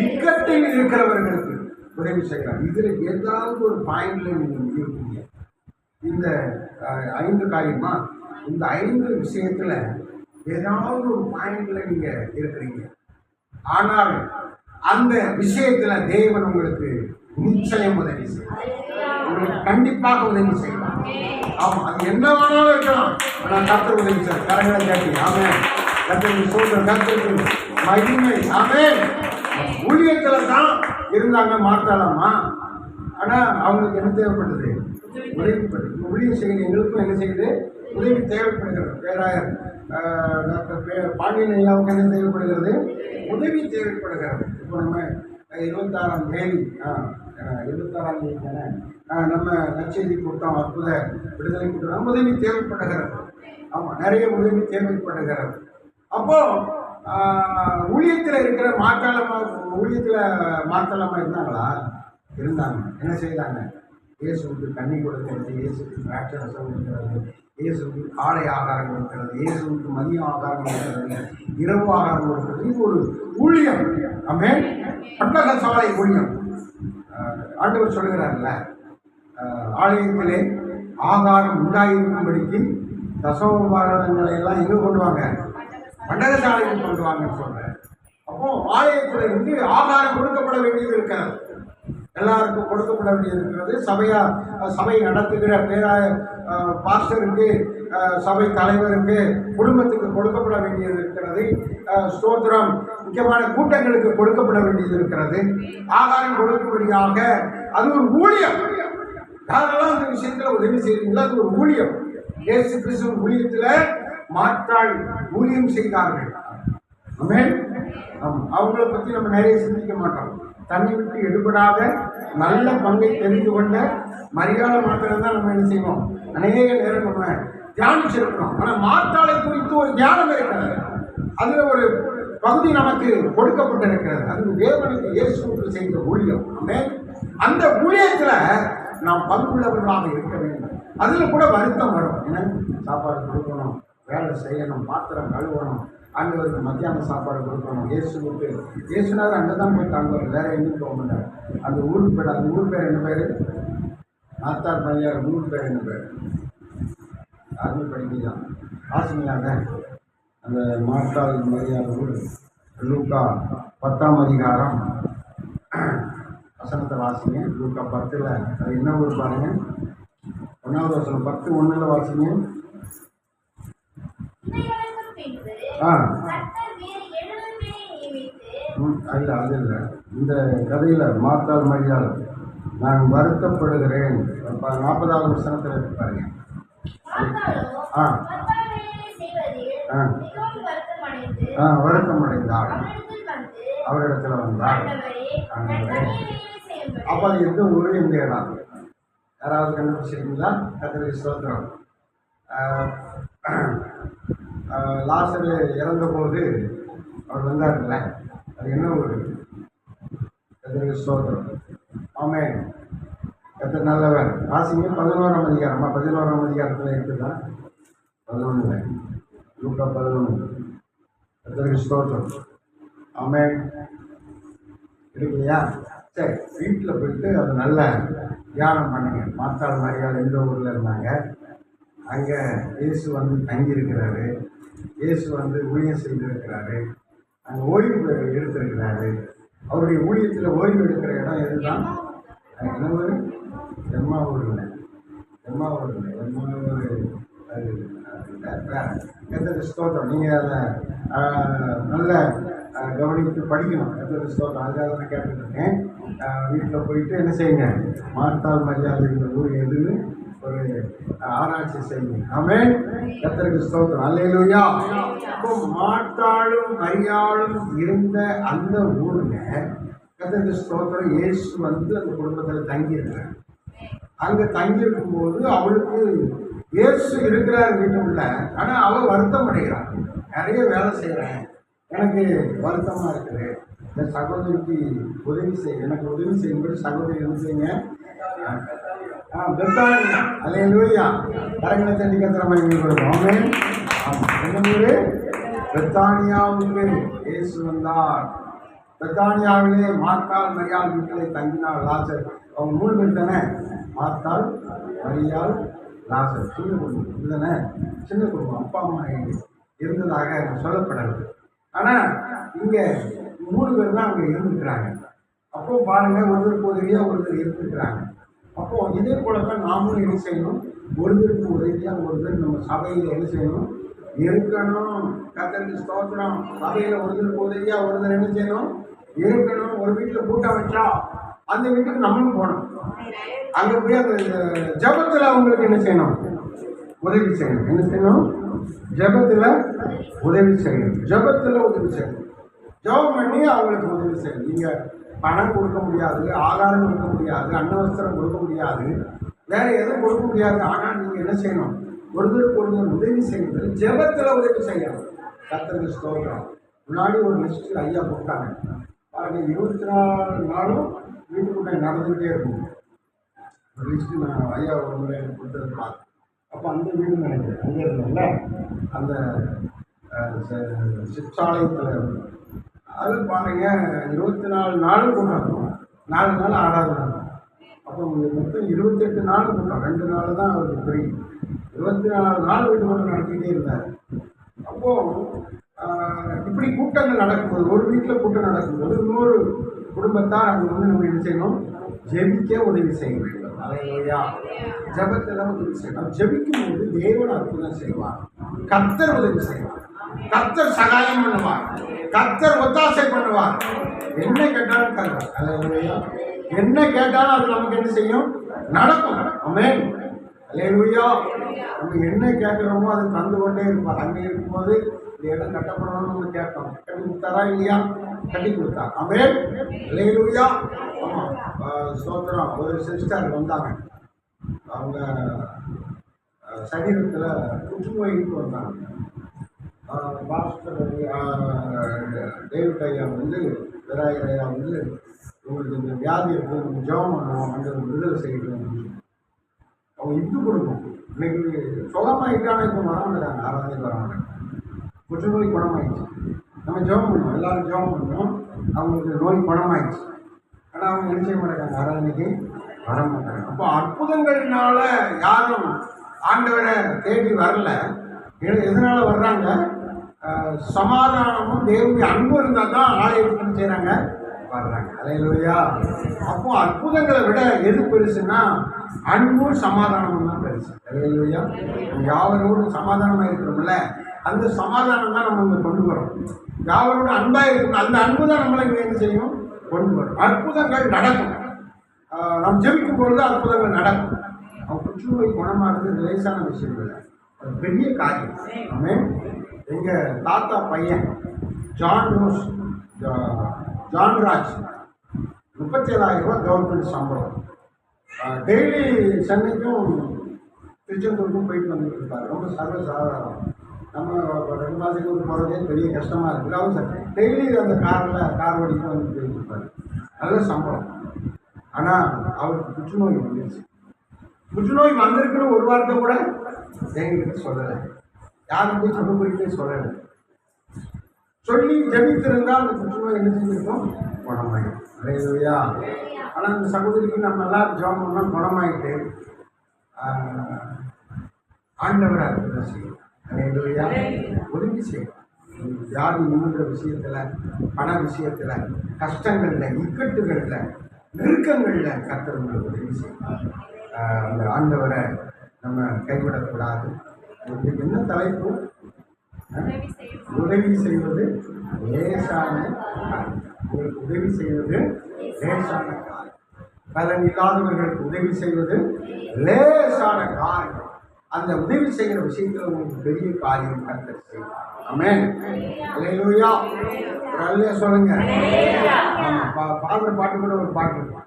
இக்கட்டில் இருக்கிறவர்களுக்கு உதவி செய்கிறார். இதுல ஏதாவது ஒரு பாயிண்ட்ல நீங்க இருக்கீங்க. இந்த 5 காரியமா, இந்த 5 விஷயத்துல ஏதாவது ஒரு பாயிண்ட்ல நீங்க இருக்கிறீங்க. ஆனால் அந்த விஷயத்துல தேவன் உங்களுக்கு நிச்சயம் உதவி செய்வார். உங்களுக்கு கண்டிப்பாக உதவி செய்வார். ஆமா, அது என்ன வேணாலும் இருக்கலாம். ஆனால் கர்த்தர் உதவி செய்வார். கரங்களை காட்டி ஆமென். கர்த்தருக்கு ஸ்தோத்திரம், கர்த்தருக்கு மகிமை. ஆமென். ஊழியத்துல தான் இருந்தாங்க மாற்றலாமா? ஆனா அவங்களுக்கு என்ன தேவைப்படுது? உதவிப்படுது. ஊழியம் செய்கிற எங்களுக்கும் என்ன செய்யுது? உதவி தேவைப்படுகிறது. பேராயர் டாக்டர் பாண்டியன் ஐயாவுக்கு என்ன தேவைப்படுகிறது? உதவி தேவைப்படுகிறது. இப்போ நம்ம 26ஆம் தேதி 26ஆம் தேதி தானே நம்ம நற்செய்தி கூட்டம், அற்புத விடுதலை கூட்டம், உதவி தேவைப்படுகிறது. ஆமாம், நிறைய உதவி தேவைப்படுகிறது. அப்போ ஊழியத்தில் இருக்கிற ஊழியத்தில் மாற்றலாமா இருந்தாங்களா? இருந்தாங்க. என்ன செய்தாங்க? இயேசுக்கு தண்ணி கொடுக்கிறது, இயேசுக்கு திராட்சை ரசம் கொடுக்கிறது, இயேசுக்கு காலை ஆகாரம் கொடுக்கிறது, இயேசுக்கு மதிய ஆகாரம் கொடுக்கிறது, இரவு ஆகாரம் கொடுக்கிறது. இது ஒரு ஊழியம். ஆமென். பட்டக சாலை ஊழியம். ஆண்டவர் சொல்லுகிறார்ல, ஆலயத்திலே ஆகாரம் உண்டாயிருக்கும்படிக்கு தசமபாரதங்களை எல்லாம் எங்கே கொண்டு வாங்க? பண்டகசாலைக்கு கொண்டு வாங்கன்னு சொல்றேன். அப்போ ஆலயத்தில் இருந்து ஆகாரம் கொடுக்கப்பட வேண்டியது இருக்கிறது. எல்லாருக்கும் கொடுக்கப்பட வேண்டியது இருக்கிறது. சபை நடத்துகிற பாஸ்டருக்கு, சபை தலைவருக்கு, குடும்பத்துக்கு கொடுக்கப்பட வேண்டியது இருக்கிறது. ஸ்தோத்திரம், முக்கியமான கூட்டங்களுக்கு கொடுக்கப்பட வேண்டியது இருக்கிறது. ஆகாரம் கொடுக்கும்படியாக அது ஒரு ஊழியம். யாரெல்லாம் அந்த விஷயத்துல உதவி செய்வீங்களோ அது ஒரு ஊழியம். இயேசு கிறிஸ்துவின் ஊழியத்துல மாற்றாள் ஊழியம் செய்தார்கள். ஆமென். அவங்கள பத்தி நம்ம நிறைய சிந்திக்க மாட்டோம். தண்ணி விட்டு எடுபடாத நல்ல பங்கை தெரிந்து கொண்ட மரியாதை மாத்திரம் தான் நம்ம என்ன செய்வோம், அநேக நேரம் நம்ம தியானிச்சிருக்கிறோம். ஆனால் மாற்றாளை குறித்து ஒரு தியானம் இருக்கிறது, அதுல ஒரு பகுதி நமக்கு கொடுக்கப்பட்டிருக்கிறது. அது தேவனுக்கு இயேசுவுக்கு செய்த ஊழியம். ஆமென். அந்த ஊழியத்துல நாம் பங்குள்ளவர்களாக இருக்க வேண்டும். அதுல கூட வருத்தம் வரும். ஏன்னா சாப்பாடு கொடுக்கணும், வேலை செய்யணும், பாத்திரம் கழுவணும், ஆண்டவருக்கு மத்தியான சாப்பாடு கொடுக்கணும். இயேசுனார் அங்கே தான் போய் தாங்குவார், வேற எங்கேயும் போக மாட்டார். அந்த ஊருக்கு பேர், அந்த ஊர் பேர் என்ன பேர்? நாத்தார் பையார் ஊர் பேர் என்ன பேர்? யாருமே படிக்கலாம் ஆசிங்களாங்க. அந்த மாத்தாள் மரியாதை ஊர் லூக்கா 10ஆம் அதிகாரம் வசனத்தை வாசிங்க. லூக்கா 10ல் அது என்ன ஊர் பாருங்க. 1வது வசனம் 10:1 வாசிங்க. அல்ல அது இல்லை. இந்த கதையில் மாத்தாள் மரியாள் நான் வருத்தப்படுகிறேன் 40வது வசனத்தில் பாருங்க. வருத்தம் அடைந்தாள், அவரிடத்துல வந்தாள். அப்போ அது எந்த ஊரு, எந்த இடம்? யாராவது கண்டுபிடிச்சிருக்கீங்களா? கர்த்தருக்கு ஸ்தோத்திரம். லாசரு இறந்த போது அவர் வந்தார்ல, அது என்ன ஊர்? கர்த்தருக்கு ஸ்தோத்திரம். ஆமென். கர்த்தர் நல்லவர். வாசிங்க 11ஆம் அதிகாரமா? 11ஆம் அதிகாரத்தில் இருக்குதான். 11 லூக்கா 11. கர்த்தருக்கு ஸ்தோத்திரம். ஆமென். இருக்குல்லையா? சரி, வீட்டில் போயிட்டு அது நல்ல தியானம் பண்ணுங்க. மாத்தாள் மரியாதை எந்த ஊரில் இருந்தாங்க, அங்கே இயேசு வந்து தங்கியிருக்கிறாரு, இயேசு வந்து ஊழியம் செய்திருக்கிறாரு, அங்கே ஓய்வு எடுத்திருக்கிறாரு. அவருடைய ஊழியத்தில் ஓய்வு எடுக்கிற இடம் எதுதான்? என்ன ஊர்? எம்மாவூர் இல்லை, எம்மாவூர் இல்லை, எம்மாவூர் அது வேற. எந்த ஸ்தோத்திரம். நீங்கள் அதை நல்ல கவனித்து படிக்கணும். எந்த ஸ்தோத்திரம். அதுக்காக நான் கேட்டுருக்கேன். வீட்டில் போயிட்டு என்ன செய்யுங்க, மாத்தாள் மரியாதை இந்த ஊர் எதுன்னு ஒரு ஆராய்ச்சி செய்யுங்க. ஆமென். கர்த்தருக்கு ஸ்தோத்திரம். அல்லேலூயா. அப்போ மாத்தாளும் மரியாளும் இருந்த அந்த ஊர்ல கர்த்தருக்கு ஸ்தோத்திரம், இயேசு வந்து அந்த குடும்பத்தில் தங்கியிருக்கிறார். அங்கே தங்கியிருக்கும் போது அவளுக்கு இயேசு இருக்கிறார் வீட்டுக்குள்ள. ஆனால் அவள் வருத்தம் அடைகிறாள். நிறைய வேலை செய்கிறேன், எனக்கு வருத்தமாக இருக்குது, இந்த சகோதரிக்கு உதவி செய்ய, எனக்கு உதவி செய்யும்படி சகோதரி என்ன செய்யுங்க. பெத்தானியா. அல்லேலூயா. கரங்களை தட்டி கத்திரமா எங்களுக்கு. ஆமென். என்ன ஊரு? பெத்தானியாவுக்கு இயேசு வந்தார். பெத்தானியாவிலே மாத்தாள் மரியாள் வீட்டிலே தங்கினார் லாசர். அவங்க 3 பேர் தானே, மாத்தாள் மரியாள் லாசர். சின்ன குடும்பம் இதுதானே, சின்ன குடும்பம், அப்பா அம்மா இருந்ததாக சொல்லப்படலை. ஆனால் இங்கே 3 பேர் தான் அங்கே இருந்துக்கிறாங்க. அப்போ பாருங்க, ஒருத்தருக்கு உதவியாக ஒருத்தர் இருந்துக்கிறாங்க. அப்போ இதே போல தான் நாமும் என்ன செய்யணும், ஒருத்தருக்கு உதவியாக ஒருத்தர் நம்ம சபையில் என்ன செய்யணும், இருக்கணும். கர்த்தருக்கு ஸ்தோத்திரம். சபையில் ஒருத்தருக்கு உதவியாக ஒருத்தர் என்ன செய்யணும், இருக்கணும். ஒரு வீட்டில் கூட்டம் வச்சா அந்த வீட்டுக்கு நம்மளும் போகணும். அங்கே போய் அந்த ஜபத்தில் அவங்களுக்கு என்ன செய்யணும், உதவி செய்யணும். என்ன செய்யணும்? ஜபத்தில் உதவி செய்யணும். ஜபத்தில் உதவி செய்யணும். ஜபம் பண்ணி அவங்களுக்கு உதவி செய்யணும். நீங்கள் பணம் கொடுக்க முடியாது, ஆகாரம் கொடுக்க முடியாது, அன்னவஸ்திரம் கொடுக்க முடியாது, வேற எதுவும் கொடுக்க முடியாது. ஆனால் நீங்கள் என்ன செய்யணும், ஒருத்தருக்கு ஒருத்தர் உதவி செய்யுங்கள். ஜபத்தில் உதவி செய்யணும். கர்த்தருக்கு ஸ்தோத்திரம். முன்னாடி ஒரு லிஸ்ட்டு ஐயா போட்டாங்க பாருங்க. 24 நாளும் வீட்டுக்குள்ளே நடந்துகிட்டே இருக்கும் ஒரு லிஸ்ட்டு. நான் ஐயா ஒரு முறை கொடுத்தது பார்த்தேன். அப்போ அந்த வீடு நினைக்கிறேன் அங்கே இருந்தோம்ல, அந்த சிற்றாலயத்தில் அது பாருங்க 24 நாளும் கொண்டாடுறோம். 4 நாள் ஆராதனை. அப்போ மொத்தம் 28 நாள் கொண்டோம். 2 நாள் தான் அவருக்கு ஃப்ரீ. 24 நாள் வீட்டு கொண்டு நடத்திக்கிட்டே இருந்தார். அப்போது இப்படி கூட்டங்கள் நடக்கும்போது, ஒரு வீட்டில் கூட்டம் நடக்கும்போது இன்னொரு குடும்பத்தார் அங்கே வந்து நம்ம என்ன செய்யணும், ஜெபிக்க உதவி செய்ய வேண்டும். அல்லேலூயா. ஜபத்தில் உதவி செய்யணும். ஜெபிக்கும் போது தேவன் அற்புதம் செய்வார். கர்த்தர் உதவி செய்வார். கர்த்தர் சகாயம் பண்ணுவார். கர்த்தர் ஒத்தாசை பண்ணுவார். என்ன கேட்டாலும் தருவார். அல்லேலூயா. என்ன கேட்டாலும் அது நமக்கு என்ன செய்யும், நடக்கும். ஆமென். அல்லேலூயா. நம்ம என்ன கேட்குறோமோ அதை தந்து கொண்டே இருப்பார். அங்கே இருக்கும்போது இந்த இடம் கட்டப்படணும்னு நம்ம கேட்கணும். கட்டி கொடுத்தாரா இல்லையா? கட்டி கொடுத்தார். ஆமென். அல்லேலூயா. ஆமாம், ஸ்தோத்திரம். ஒரு சிஸ்டர் வந்தாங்க. அவங்க சரீரத்தில் புற்றுநோய்க்கு வந்தாங்க. பாஸ்டர் டேவிட் ஐயா வந்து விராயர் ஐயா வந்து உங்களுக்கு இந்த வியாதி இருக்குது, ஜெபம் பண்ணுவோம், அந்த விடுதலை செய்யணும். அவங்க இந்து குடும்பம் இன்னைக்கு சுகமாயிட்டான இப்போ வரமாட்டாங்க, ஆராதனைக்கு வரமாட்டாங்க. புற்றுநோய் குணமாயிடுச்சு. நம்ம ஜெபம் பண்ணுவோம், எல்லாரும் ஜெபம் பண்ணுவோம், அவங்களுக்கு நோய் குணமாயிடுச்சு. ஆனால் அவங்க என்ன செய்ய மாட்டாங்க, ஆராதனைக்கு வர மாட்டாங்க. அப்போ அற்புதங்கள்னால யாரும் ஆண்டவரை தேடி வரல. எதனால வர்றாங்க? சமாதானமும் தேவனுடைய அன்பு இருந்தால் தான் ஆலயத்துக்கு செய்கிறாங்க, வர்றாங்க. அல்லேலூயா. அப்போ அற்புதங்களை விட எது பெருசுன்னா அன்பும் சமாதானமும் தான் பெருசு. அல்லேலூயா. யாவரோடு சமாதானமாக இருக்கிறோம்ல, அந்த சமாதானம் தான் நம்ம இங்கே கொண்டு வரோம். யாவரோட அன்பாக இருக்கணும், அந்த அன்பு தான் நம்மளை இங்கே என்ன செய்யும், கொண்டு வரும். அற்புதங்கள் நடக்கும். நாம் ஜெபிக்கும் பொழுது அற்புதங்கள் நடக்கும். அவன் புற்றுநோய் குணமானது லேசான விஷயம் இல்லை, அது பெரிய காரியம். ஆமென். எங்கள் தாத்தா பையன் ஜான்ராஜ் 37,000 ரூபா கவர்மெண்ட் சம்பளம். டெய்லி சென்னைக்கும் திருச்செந்தூருக்கும் போயிட்டு வந்துட்டு இருப்பார். ரொம்ப சர்வசாதாரணம். நம்ம 2 மாதத்துக்கு ஒரு போகிறதே பெரிய கஷ்டமாக இருக்குது. அவர் சார் டெய்லி அந்த கார் ஓடிட்டு வந்து போயிட்டு இருப்பார். நல்ல சம்பளம். ஆனால் அவருக்கு புற்றுநோய் வந்துருச்சு. புற்றுநோய் வந்திருக்குன்னு ஒரு வார்த்தை கூட எங்ககிட்ட சொல்லலை. யாருக்கும் சொல்ல குறிப்பே சொல்லலை. சொல்லி ஜெபித்திருந்தால் அந்த புற்றுநோய் என்ன செஞ்சிருக்கோம், குணமாயிடும். அல்லேலூயா. ஆனால் அந்த சகோதரிக்கு நம்ம எல்லாரும் ஜெபம் பண்ணோம், குணமாயிட்டு ஆண்டவரை அற்புதம் செய்யணும். அல்லேலூயா. உதவி செய்யணும். வியாதி நிமிட விஷயத்தில், பண விஷயத்தில், கஷ்டங்களில், இக்கட்டுகளில், நெருக்கங்களில் கர்த்தர் உங்களுக்கு உதவி செய்யணும். அந்த ஆண்டவரை நம்ம கைவிடக்கூடாது. உங்களுக்கு என்ன தலைப்பு? உதவி செய்வது லேசான காரியம். உங்களுக்கு உதவி செய்வது லேசான காரியம். பலன் இல்லாதவர்களுக்கு உதவி செய்வது லேசான காரியம். அந்த உதவி செய்கிற விஷயத்தில் உங்களுக்கு பெரிய காரியம் கர்த்தர் செய்வார். ஆமென். அல்லேலூயா. அல்லே சொல்லுங்க. பாடுற பாட்டு கூட ஒரு பாட்டு இருக்கும்.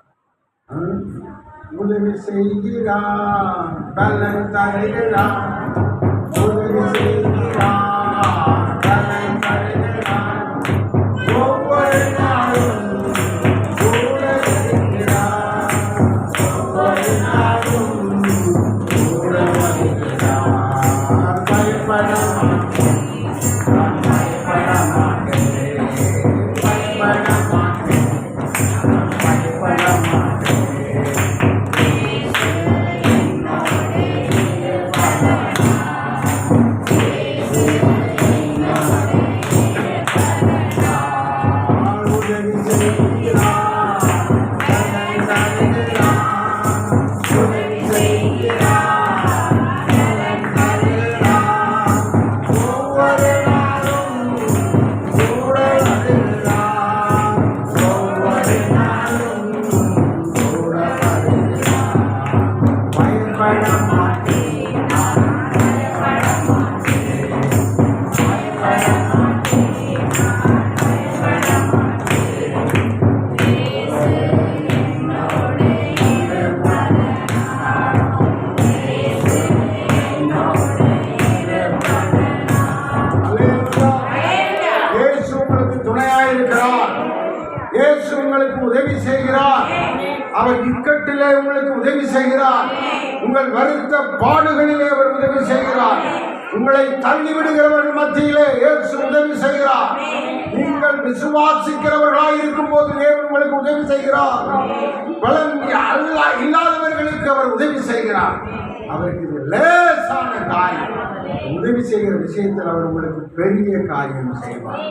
உதவி செய்கிறான், பலன் தருகிறான், உதவி செய்கிறான், பலன் தருகிறான், ஒவ்வொரு நாளும் கூட இருக்கிறான், ஒவ்வொரு நாளும் கூட வருகிறான். பயப்பட மாட்டேன், பயப்பட மாட்டேன், பயப்பட மாட்டேன், பயப்பட மாட்டேன். இயேசு உங்களுக்கு உதவி செய்கிறார். அவர் இக்கட்டிலே உங்களுக்கு உதவி செய்கிறார். உங்கள் வருத்த பாடுகளிலே அவர் உதவி செய்கிறார். உங்களை தள்ளிவிடுகிறவர்கள் மத்தியிலே இயேசு உதவி செய்கிறார். நீங்கள் விசுவாசிக்கிறவர்களாக இருக்கும் போது தேவன் உங்களுக்கு உதவி செய்கிறார். பலன் இல்லாதவர்களுக்கு அவர் உதவி செய்கிறார். அவருக்கு இது லேசான காரியம். உதவி செய்கிற விஷயத்தில் அவர் உங்களுக்கு பெரிய காரியம் செய்வார்.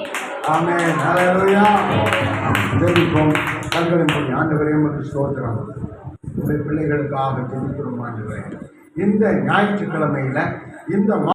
ஆமென். ஹல்லேலூயா. ஜெபிப்போம். கண்களின் மூடி. ஆண்டவரே உமக்கு ஸ்தோத்திரம். உங்கள் பிள்ளைகளுக்காக ஜெபிக்கிறோம் ஆண்டவரே. இந்த ஞாயிற்றுக்கிழமையில இந்த